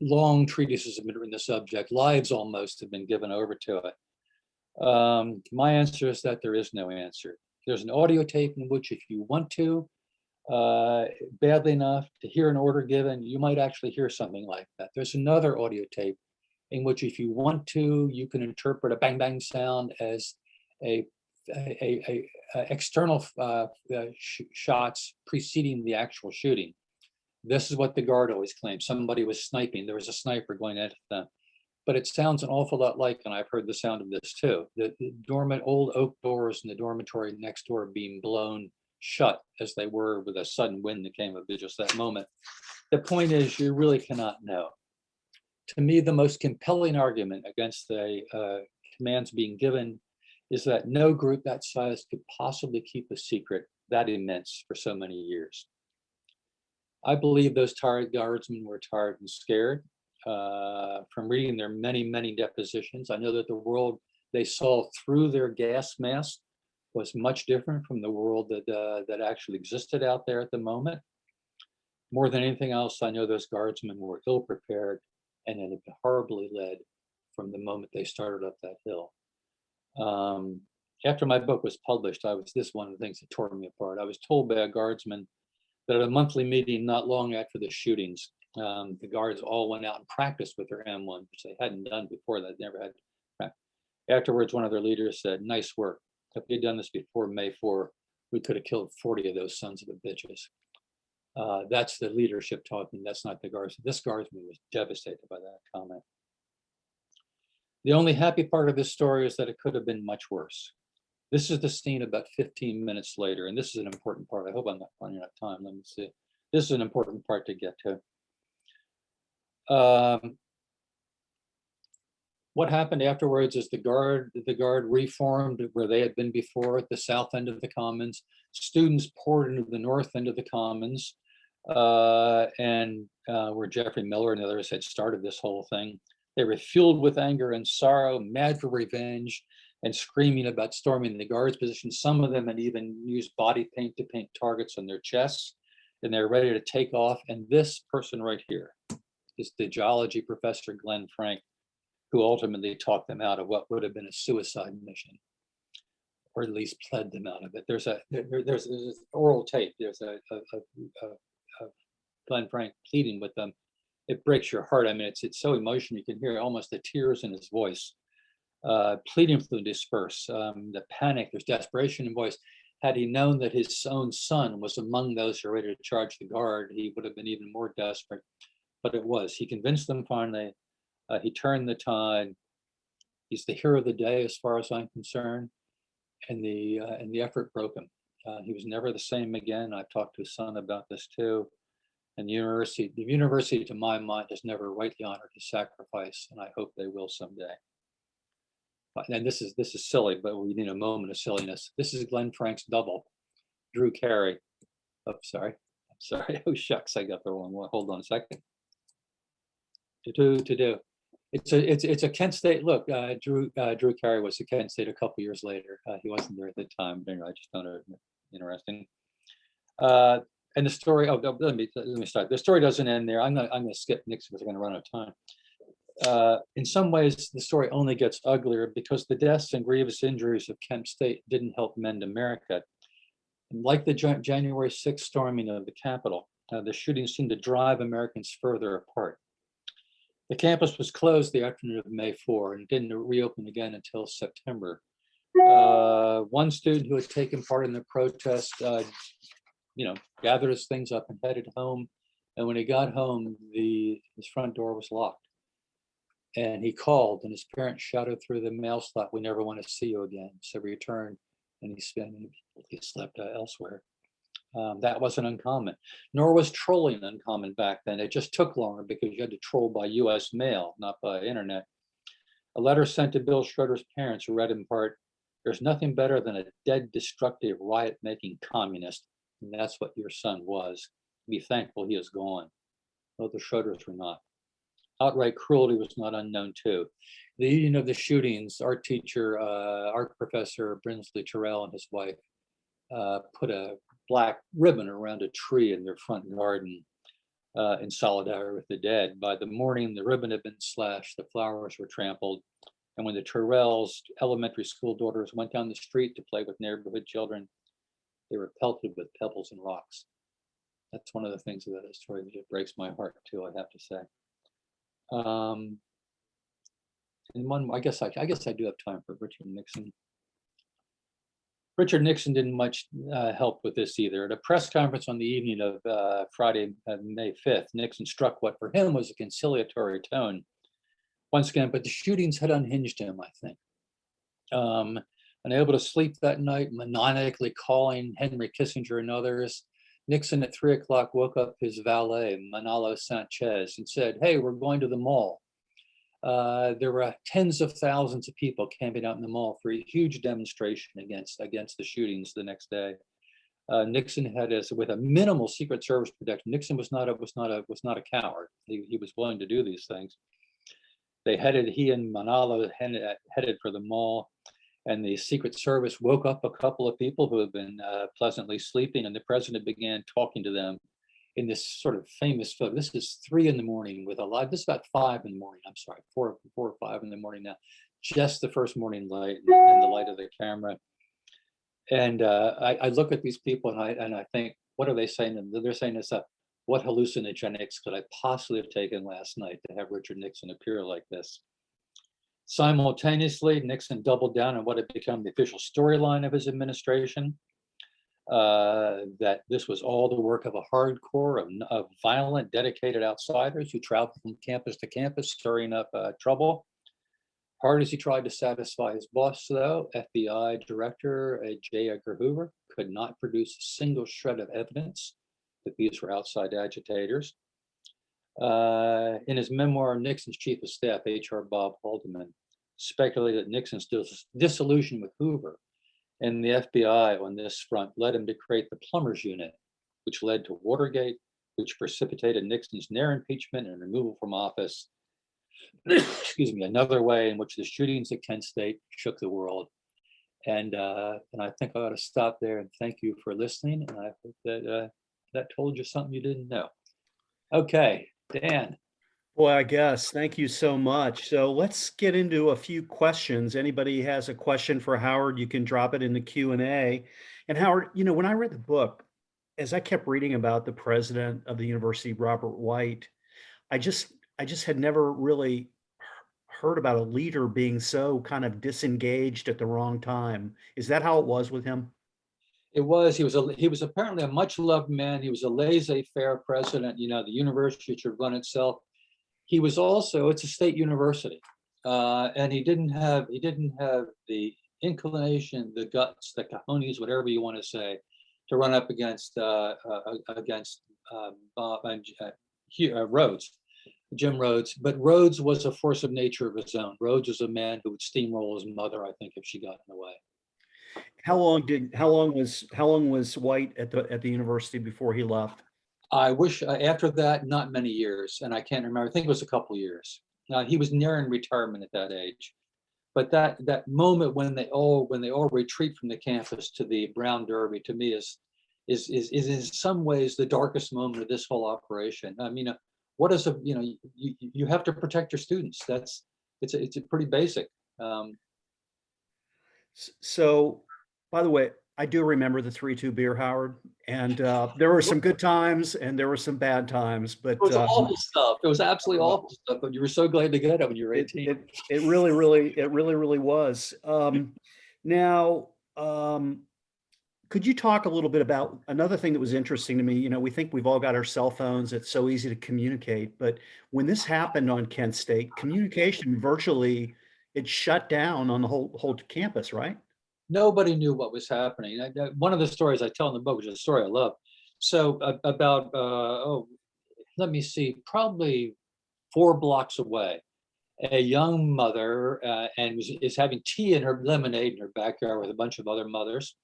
Long treatises have been written on the subject. Lives almost have been given over to it. My answer is that there is no answer, There's an audio tape in which if you want to, badly enough to hear an order given, you might actually hear something like that. There's another audio tape in which if you want to, you can interpret a bang bang sound as a external shots preceding the actual shooting. This is what the guard always claimed. Somebody was sniping. There was a sniper going at them. But it sounds an awful lot like, and I've heard the sound of this too, the dormant old oak doors in the dormitory next door being blown shut as they were with a sudden wind that came at just that moment. The point is, you really cannot know. To me, the most compelling argument against the commands being given is that no group that size could possibly keep a secret that immense for so many years. I believe those tired guardsmen were tired and scared. From reading their many, many depositions, I know that the world they saw through their gas mask was much different from the world that actually existed out there at the moment. More than anything else, I know those guardsmen were ill prepared and had been horribly led from the moment they started up that hill. After my book was published, this is one of the things that tore me apart. I was told by a guardsman that at a monthly meeting not long after the shootings, the guards all went out and practiced with their M1, which they hadn't done before. They'd never had practice. Afterwards, one of their leaders said, "Nice work. If we had done this before May 4, we could have killed 40 of those sons of a bitches." That's the leadership talking. That's not the guards. This guardsman was devastated by that comment. The only happy part of this story is that it could have been much worse. This is the scene about 15 minutes later, and this is an important part. I hope I'm not running out of time. Let me see. This is an important part to get to. What happened afterwards is the guard reformed where they had been before at the south end of the Commons. Students poured into the north end of the Commons, and where Jeffrey Miller and others had started this whole thing. They were fueled with anger and sorrow, mad for revenge, and screaming about storming the guards' position. Some of them had even used body paint to paint targets on their chests, and they're ready to take off. And this person right here is the geology professor, Glenn Frank, who ultimately talked them out of what would have been a suicide mission, or at least pled them out of it. There's this oral tape. There's a Glenn Frank pleading with them. It breaks your heart. I mean, it's so emotional. You can hear almost the tears in his voice, pleading for them to disperse. The panic, there's desperation in voice. Had he known that his own son was among those who were ready to charge the guard, he would have been even more desperate. But it was. He convinced them finally. He turned the tide. He's the hero of the day, as far as I'm concerned. And the effort broke him. He was never the same again. I've talked to his son about this too. And the university, to my mind, has never rightly honored his sacrifice, and I hope they will someday. And this is silly, but we need a moment of silliness. This is Glenn Frank's double, Drew Carey. Oh, sorry. Oh shucks, I got the wrong one. Hold on a second. To do. It's a Kent State. Look, Drew Carey was at Kent State a couple years later. He wasn't there at the time, but anyway, I just found it interesting. And the story. Oh, let me start. The story doesn't end there. I'm gonna skip Nixon because I'm gonna run out of time. In some ways, the story only gets uglier because the deaths and grievous injuries of Kent State didn't help mend America. And like the January 6th storming of the Capitol, the shooting seemed to drive Americans further apart. The campus was closed the afternoon of May 4 and didn't reopen again until September. One student who had taken part in the protest, gathered his things up and headed home. And when he got home, his front door was locked. And he called, and his parents shouted through the mail slot, "We never want to see you again." So he returned, and he slept elsewhere. That wasn't uncommon, nor was trolling uncommon back then. It just took longer because you had to troll by US mail, not by internet. A letter sent to Bill Schroeder's parents read in part, "There's nothing better than a dead, destructive, riot-making communist, and that's what your son was. Be thankful he is gone." Well, the Schroeders were not. Outright cruelty was not unknown too. The evening of the shootings, art professor Brinsley Terrell and his wife put a black ribbon around a tree in their front garden in solidarity with the dead. By the morning, the ribbon had been slashed, the flowers were trampled, and when the Terrells' elementary school daughters went down the street to play with neighborhood children, They were pelted with pebbles and rocks. That's one of the things about that story that breaks my heart too, I have to say. And one, I guess I do have time for Richard Nixon. Richard Nixon didn't much help with this either. At a press conference on the evening of Friday, May 5th, Nixon struck what for him was a conciliatory tone. Once again, but the shootings had unhinged him, I think. Unable to sleep that night, maniacally calling Henry Kissinger and others, Nixon at 3 o'clock woke up his valet, Manolo Sanchez, and said, "Hey, we're going to the mall." There were tens of thousands of people camping out in the mall for a huge demonstration against the shootings the next day. Nixon had, with a minimal Secret Service protection. Nixon was not a coward. He was willing to do these things. He and Manolo headed for the mall, and the Secret Service woke up a couple of people who had been pleasantly sleeping, and the president began talking to them in this sort of famous photo. This is 3 in the morning with a light. This is about 5 in the morning. I'm sorry, 4 or 5 in the morning now. Just the first morning light and the light of the camera. And I look at these people and I think, what are they saying? And they're saying this, what hallucinogenics could I possibly have taken last night to have Richard Nixon appear like this? Simultaneously, Nixon doubled down on what had become the official storyline of his administration, that this was all the work of a hardcore of violent, dedicated outsiders who traveled from campus to campus, stirring up trouble. Hard as he tried to satisfy his boss, though, FBI Director J. Edgar Hoover could not produce a single shred of evidence that these were outside agitators. In his memoir, Nixon's chief of staff, H.R. Bob Haldeman, speculated that Nixon's disillusion with Hoover and the FBI on this front led him to create the Plumbers Unit, which led to Watergate, which precipitated Nixon's near impeachment and removal from office. Excuse me, another way in which the shootings at Kent State shook the world. And I think I ought to stop there and thank you for listening. And I hope that that told you something you didn't know. Okay, Dan. Boy, I guess. Thank you so much. So let's get into a few questions. Anybody has a question for Howard, you can drop it in the Q&A. And Howard, when I read the book, as I kept reading about the president of the university, Robert White, I just had never really heard about a leader being so kind of disengaged at the wrong time. Is that how it was with him? It was. He was apparently a much loved man. He was a laissez-faire president. The university should run itself. He was also, it's a state university, and he didn't have the inclination, the guts, the cojones, whatever you want to say, to run up against Rhodes, Jim Rhodes. But Rhodes was a force of nature of his own. Rhodes was a man who would steamroll his mother, I think, if she got in the way. How long was White at the university before he left? I wish after that, not many years, and I can't remember. I think it was a couple of years. He was nearing retirement at that age, but that moment when they all retreat from the campus to the Brown Derby, to me is in some ways the darkest moment of this whole operation. I mean, what is you have to protect your students. It's a pretty basic. So, by the way, I do remember the 3-2 beer, Howard, and there were some good times and there were some bad times, but it was awful stuff. It was absolutely awful stuff, but you were so glad to get it when you were 18. It really was. Now, could you talk a little bit about another thing that was interesting to me? We think we've all got our cell phones. It's so easy to communicate, but when this happened on Kent State, communication virtually, it shut down on the whole campus, right? Nobody knew what was happening. One of the stories I tell in the book, which is a story I love. So about, let me see, probably 4 blocks away, a young mother and is having tea in her lemonade in her backyard with a bunch of other mothers.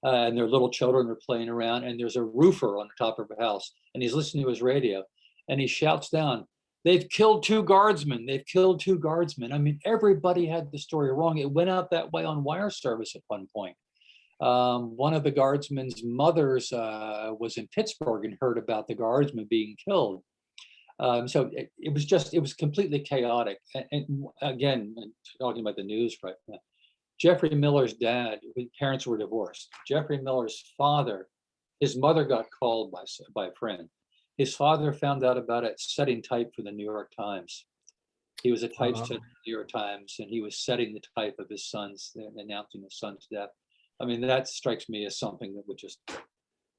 And their little children are playing around. And there's a roofer on the top of her house. And he's listening to his radio. And he shouts down, "They've killed 2 guardsmen. They've killed 2 guardsmen." I mean, everybody had the story wrong. It went out that way on wire service at one point. One of the guardsmen's mothers was in Pittsburgh and heard about the guardsmen being killed. So it was completely chaotic. And again, talking about the news right now, Jeffrey Miller's dad, his parents were divorced. Jeffrey Miller's father, his mother got called by a friend. His father found out about it setting type for the New York Times. He was a typesetter for the New York Times, and he was setting the type of his son's, announcing his son's death. I mean, that strikes me as something that would just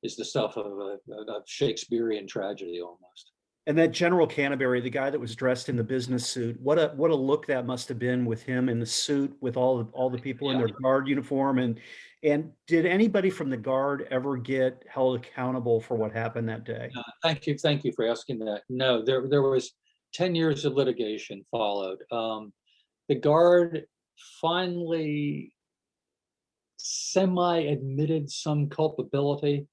is the stuff of a Shakespearean tragedy almost. And that General Canterbury, the guy that was dressed in the business suit, what a look that must have been with him in the suit with all the people in their guard uniform. And did anybody from the guard ever get held accountable for what happened that day? Thank you for asking that. No, there was 10 years of litigation followed. The guard finally semi-admitted some culpability,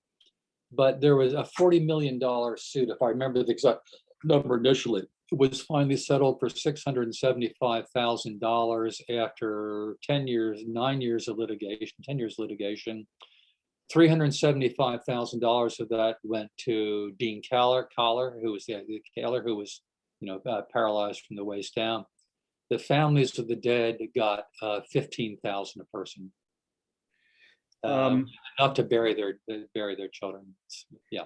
but there was a $40 million suit, if I remember the exact number initially. It was finally settled for $675,000 after 10 years, 9 years of litigation, 10 years litigation. $375,000 of that went to Dean Collar, who was paralyzed from the waist down. The families of the dead got $15,000 a person. Enough to bury their children. Yeah.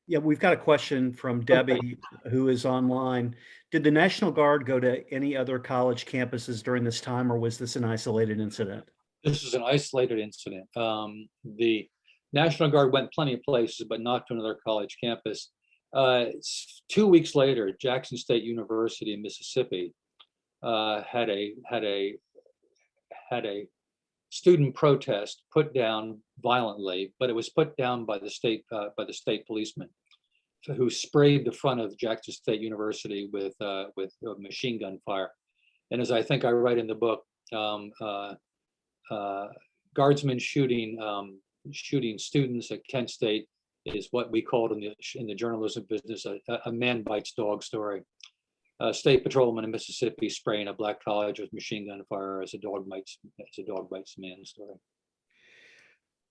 Yeah, we've got a question from Debbie, who is online. Did the National Guard go to any other college campuses during this time, or was this an isolated incident? This is an isolated incident. The National Guard went plenty of places, but not to another college campus. 2 weeks later, Jackson State University in Mississippi had a student protest put down violently, but it was put down by the state policeman, who sprayed the front of Jackson State University with machine gun fire. And as I think I write in the book, guardsmen shooting students at Kent State is what we called in the journalism business a man bites dog story. State patrolman in Mississippi spraying a black college with machine gun fire as a dog bites man story.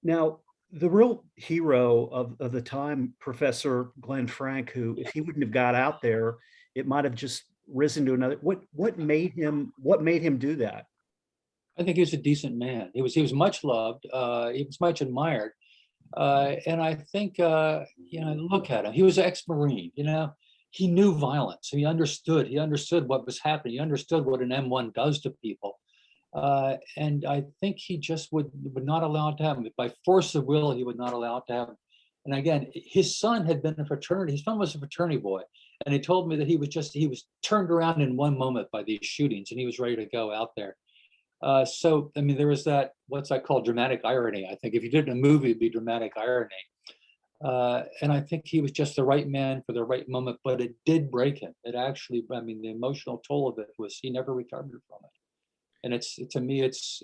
Now, the real hero of the time, Professor Glenn Frank, who, if he wouldn't have got out there, it might have just risen to another. What made him do that? I think he was a decent man. He was much loved. He was much admired. And I think, look at him. He was an ex-Marine, he knew violence. He understood what was happening. He understood what an M1 does to people. And I think he just would not allow it to happen. By force of will, he would not allow it to happen. And again, his son had been a fraternity. His son was a fraternity boy. And he told me that he was turned around in one moment by these shootings, and he was ready to go out there. So, I mean, there was that, what's I call dramatic irony. I think if you did a movie, it'd be dramatic irony. And I think he was just the right man for the right moment, but it did break him. It actually, I mean, the emotional toll of it was he never recovered from it. And to me, it's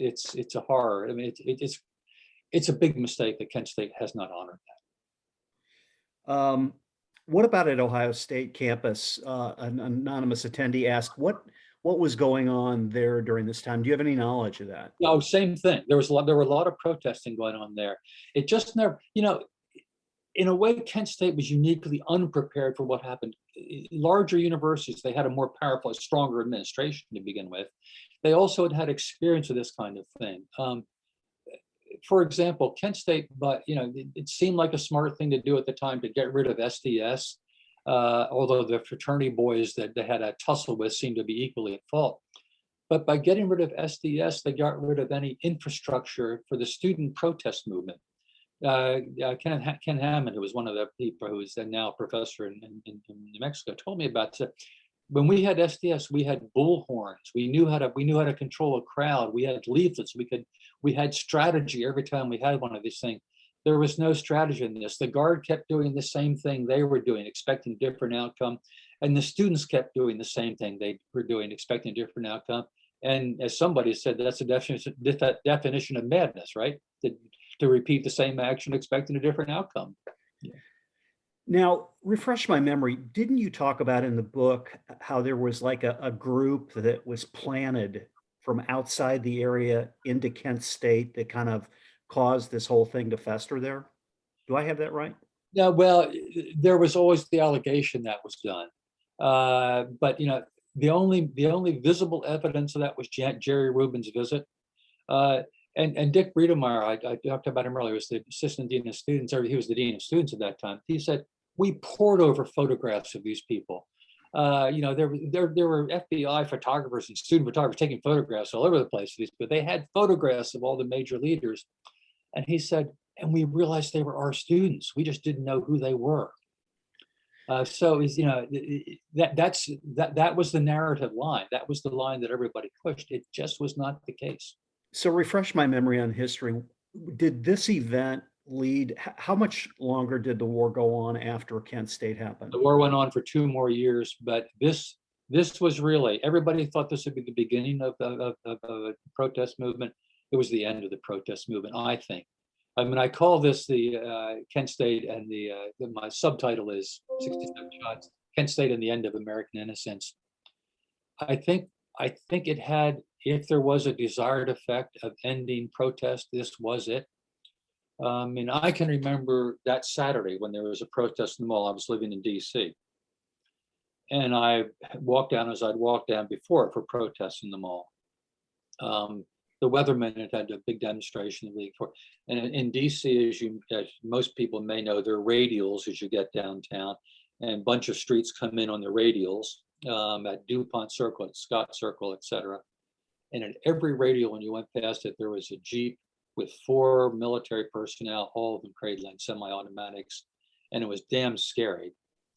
a horror. I mean, it's a big mistake that Kent State has not honored that. What about at Ohio State campus? An anonymous attendee asked, what was going on there during this time? Do you have any knowledge of that? No, same thing. There were a lot of protesting going on there. It just never, in a way, Kent State was uniquely unprepared for what happened. Larger universities, they had a more powerful, stronger administration to begin with. They also had experience of this kind of thing. For example, Kent State, but it seemed like a smart thing to do at the time to get rid of SDS, although the fraternity boys that they had a tussle with seemed to be equally at fault. But by getting rid of SDS, they got rid of any infrastructure for the student protest movement. Ken Hammond, who was one of the people who is now a professor in New Mexico, told me about it. When we had SDS, we had bullhorns. We knew how to control a crowd. We had leaflets. We had strategy every time we had one of these things. There was no strategy in this. The guard kept doing the same thing they were doing, expecting a different outcome, and the students kept doing the same thing they were doing, expecting a different outcome. And as somebody said, that's a definition of madness, right? To repeat the same action, expecting a different outcome. Yeah. Now, refresh my memory. Didn't you talk about in the book how there was like a group that was planted from outside the area into Kent State that kind of caused this whole thing to fester there? Do I have that right? Yeah, well, there was always the allegation that was done. But the only visible evidence of that was Jerry Rubin's visit. Uh, and Dick Breedemeyer, I talked about him earlier, was the assistant dean of students, or he was the dean of students at that time. He said, we poured over photographs of these people. There were FBI photographers and student photographers taking photographs all over the place of these, but they had photographs of all the major leaders. And he said, and we realized they were our students. We just didn't know who they were. So is, that was the narrative line. That was the line that everybody pushed. It just was not the case. So refresh my memory on history. Did this event lead, how much longer did the war go on after Kent State happened? The war went on for 2 more years, but this was really, everybody thought this would be the beginning of a protest movement. It was the end of the protest movement, I think. I mean, I call this the Kent State, and my subtitle is 67 Shots, Kent State and the End of American Innocence. I think it had, if there was a desired effect of ending protest, this was it. And I can remember that Saturday when there was a protest in the mall. I was living in DC. And I walked down as I'd walked down before for protests in the mall. The weathermen had a big demonstration the week before. And in DC, as most people may know, there are radials as you get downtown, and a bunch of streets come in on the radials at DuPont Circle, at Scott Circle, et cetera. And at every radial, when you went past it, there was a Jeep with 4 military personnel, all of them cradling semi-automatics, and it was damn scary.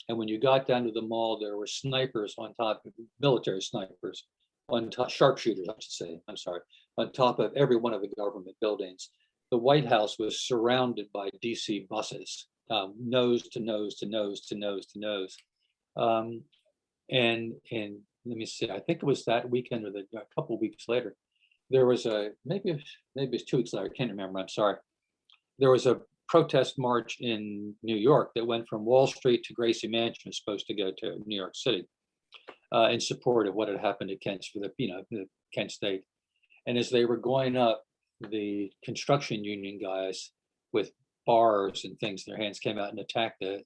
And when you got down to the mall, there were snipers on top, military snipers, on top, sharpshooters, I should say, I'm sorry, on top of every one of the government buildings. The White House was surrounded by DC buses, nose to nose to nose to nose to nose. And let me see, I think it was that weekend or a couple of weeks later, there was maybe it's 2 weeks later, I can't remember, I'm sorry. There was a protest march in New York that went from Wall Street to Gracie Mansion, was supposed to go to New York City, in support of what had happened at Kent, for the Kent State. And as they were going up, the construction union guys with bars and things in their hands came out and attacked the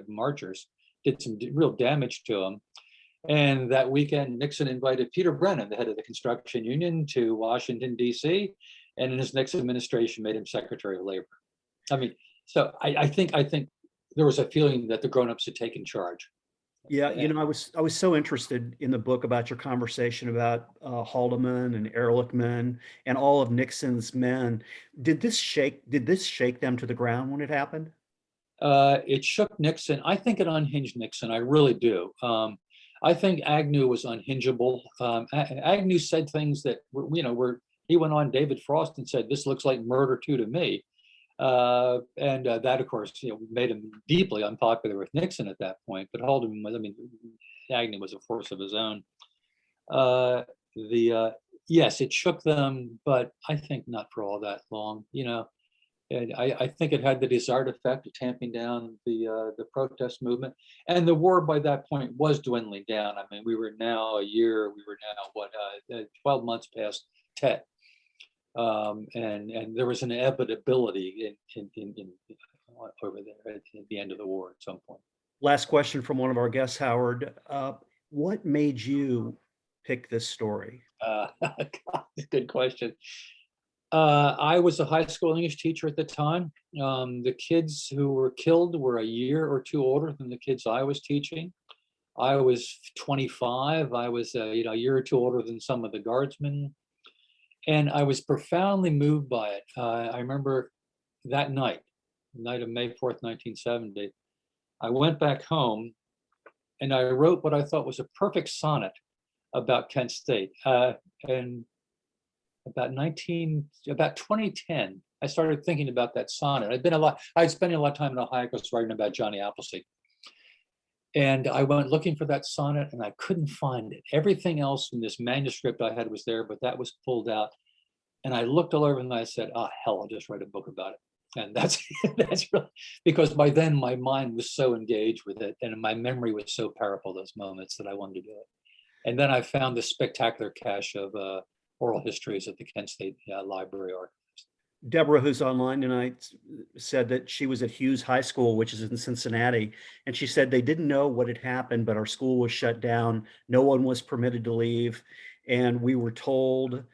marchers, did some real damage to them. And that weekend, Nixon invited Peter Brennan, the head of the construction union, to Washington, D.C., and in his next administration made him Secretary of Labor. I mean, so I think there was a feeling that the grown-ups had taken charge. Yeah, I was so interested in the book about your conversation about Haldeman and Ehrlichman and all of Nixon's men. Did this shake them to the ground when it happened? It shook Nixon. I think it unhinged Nixon. I really do. I think Agnew was unhingeable. Agnew said things that he went on David Frost and said, "This looks like murder too to me." And that, of course, made him deeply unpopular with Nixon at that point. But Haldeman was, Agnew was a force of his own. Yes, it shook them, but I think not for all that long. And I think it had the desired effect of tamping down the protest movement. And the war by that point was dwindling down. I mean, we were now 12 months past Tet. And there was an inevitability in over there at the end of the war at some point. Last question from one of our guests, Howard. What made you pick this story? God, good question. I was a high school English teacher at the time. The kids who were killed were a year or 2 older than the kids I was teaching. I was 25. I was a year or 2 older than some of the guardsmen. And I was profoundly moved by it. I remember that night of May 4th, 1970, I went back home and I wrote what I thought was a perfect sonnet about Kent State. And about 2010, I started thinking about that sonnet. I'd spent a lot of time in Ohio writing about Johnny Appleseed. And I went looking for that sonnet and I couldn't find it. Everything else in this manuscript I had was there, but that was pulled out. And I looked all over and I said, "Oh, hell, I'll just write a book about it." And that's really, because by then my mind was so engaged with it and my memory was so powerful those moments that I wanted to do it. And then I found this spectacular cache of oral histories at the Kent State Library Archives. Deborah, who's online tonight, said that she was at Hughes High School, which is in Cincinnati, and she said they didn't know what had happened, but our school was shut down. No one was permitted to leave. And we were told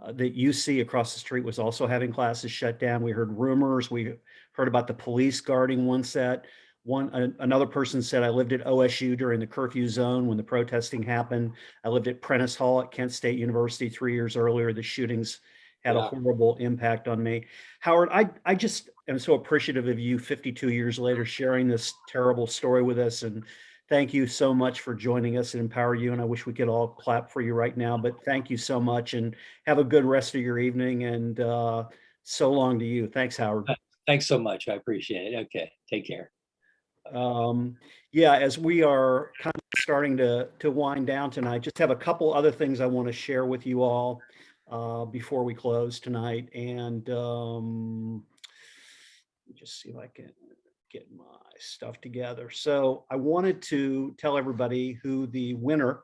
that UC across the street was also having classes shut down. We heard rumors. We heard about the police guarding one set. Another person said, I lived at OSU during the curfew zone when the protesting happened. I lived at Prentice Hall at Kent State University 3 years earlier. The shootings had a Yeah. horrible impact on me. Howard, I just am so appreciative of you 52 years later sharing this terrible story with us. And thank you so much for joining us at EmpowerU. And I wish we could all clap for you right now, but thank you so much and have a good rest of your evening. And so long to you. Thanks, Howard. Thanks so much. I appreciate it. Okay, take care. Yeah, as we are kind of starting to wind down tonight, just have a couple other things I want to share with you all before we close tonight. And just see if I can get my stuff together. So I wanted to tell everybody who the winner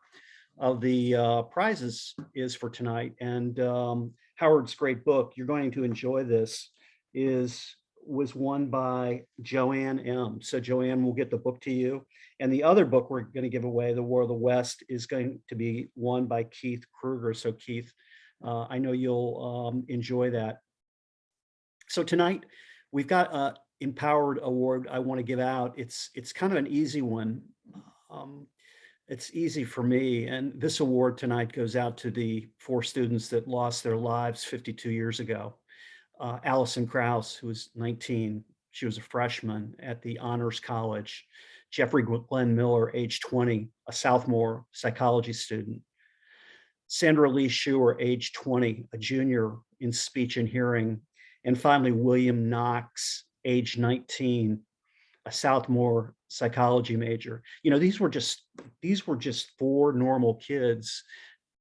of the prizes is for tonight. And Howard's great book, you're going to enjoy this, was won by Joanne M. So Joanne will get the book to you. And the other book we're going to give away, The War of the West, is going to be won by Keith Kruger. So Keith, I know you'll enjoy that. So tonight we've got an Empowered Award I want to give out. It's kind of an easy one. It's easy for me. And this award tonight goes out to the 4 students that lost their lives 52 years ago. Allison Krause, who was 19, she was a freshman at the Honors College. Jeffrey Glenn Miller, age 20, a sophomore psychology student. Sandra Lee Schuer, age 20, a junior in speech and hearing. And finally, William Knox, age 19, a sophomore psychology major. You know, these were just 4 normal kids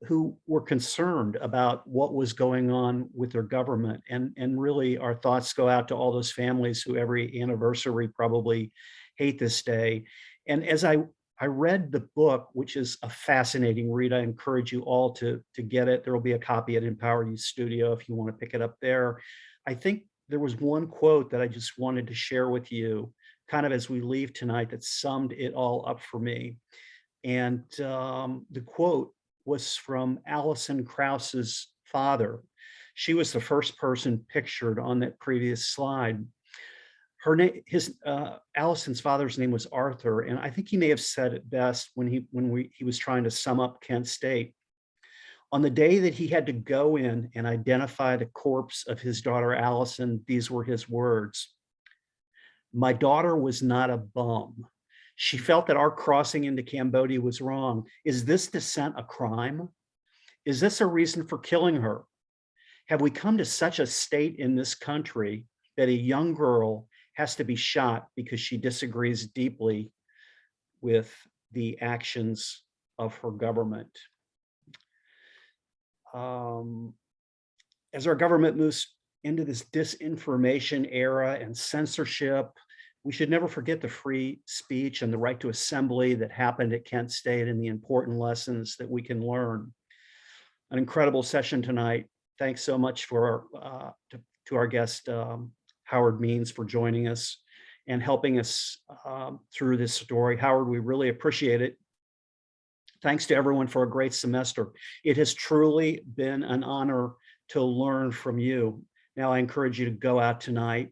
who were concerned about what was going on with their government. And really our thoughts go out to all those families who every anniversary probably hate this day. And as I read the book, which is a fascinating read, I encourage you all to get it. There will be a copy at EmpowerU Studio if you want to pick it up there. I think there was one quote that I just wanted to share with you kind of as we leave tonight that summed it all up for me. And the quote was from Allison Krause's father. She was the first person pictured on that previous slide. Her name, Allison's father's name was Arthur, and I think he may have said it best when he was trying to sum up Kent State. On the day that he had to go in and identify the corpse of his daughter Allison, these were his words: "My daughter was not a bum. She felt that our crossing into Cambodia was wrong. Is this descent a crime? Is this a reason for killing her? Have we come to such a state in this country that a young girl has to be shot because she disagrees deeply with the actions of her government?" As our government moves into this disinformation era and censorship, we should never forget the free speech and the right to assembly that happened at Kent State and the important lessons that we can learn. An incredible session tonight. Thanks so much for to our guest, Howard Means, for joining us and helping us through this story. Howard, we really appreciate it. Thanks to everyone for a great semester. It has truly been an honor to learn from you. Now I encourage you to go out tonight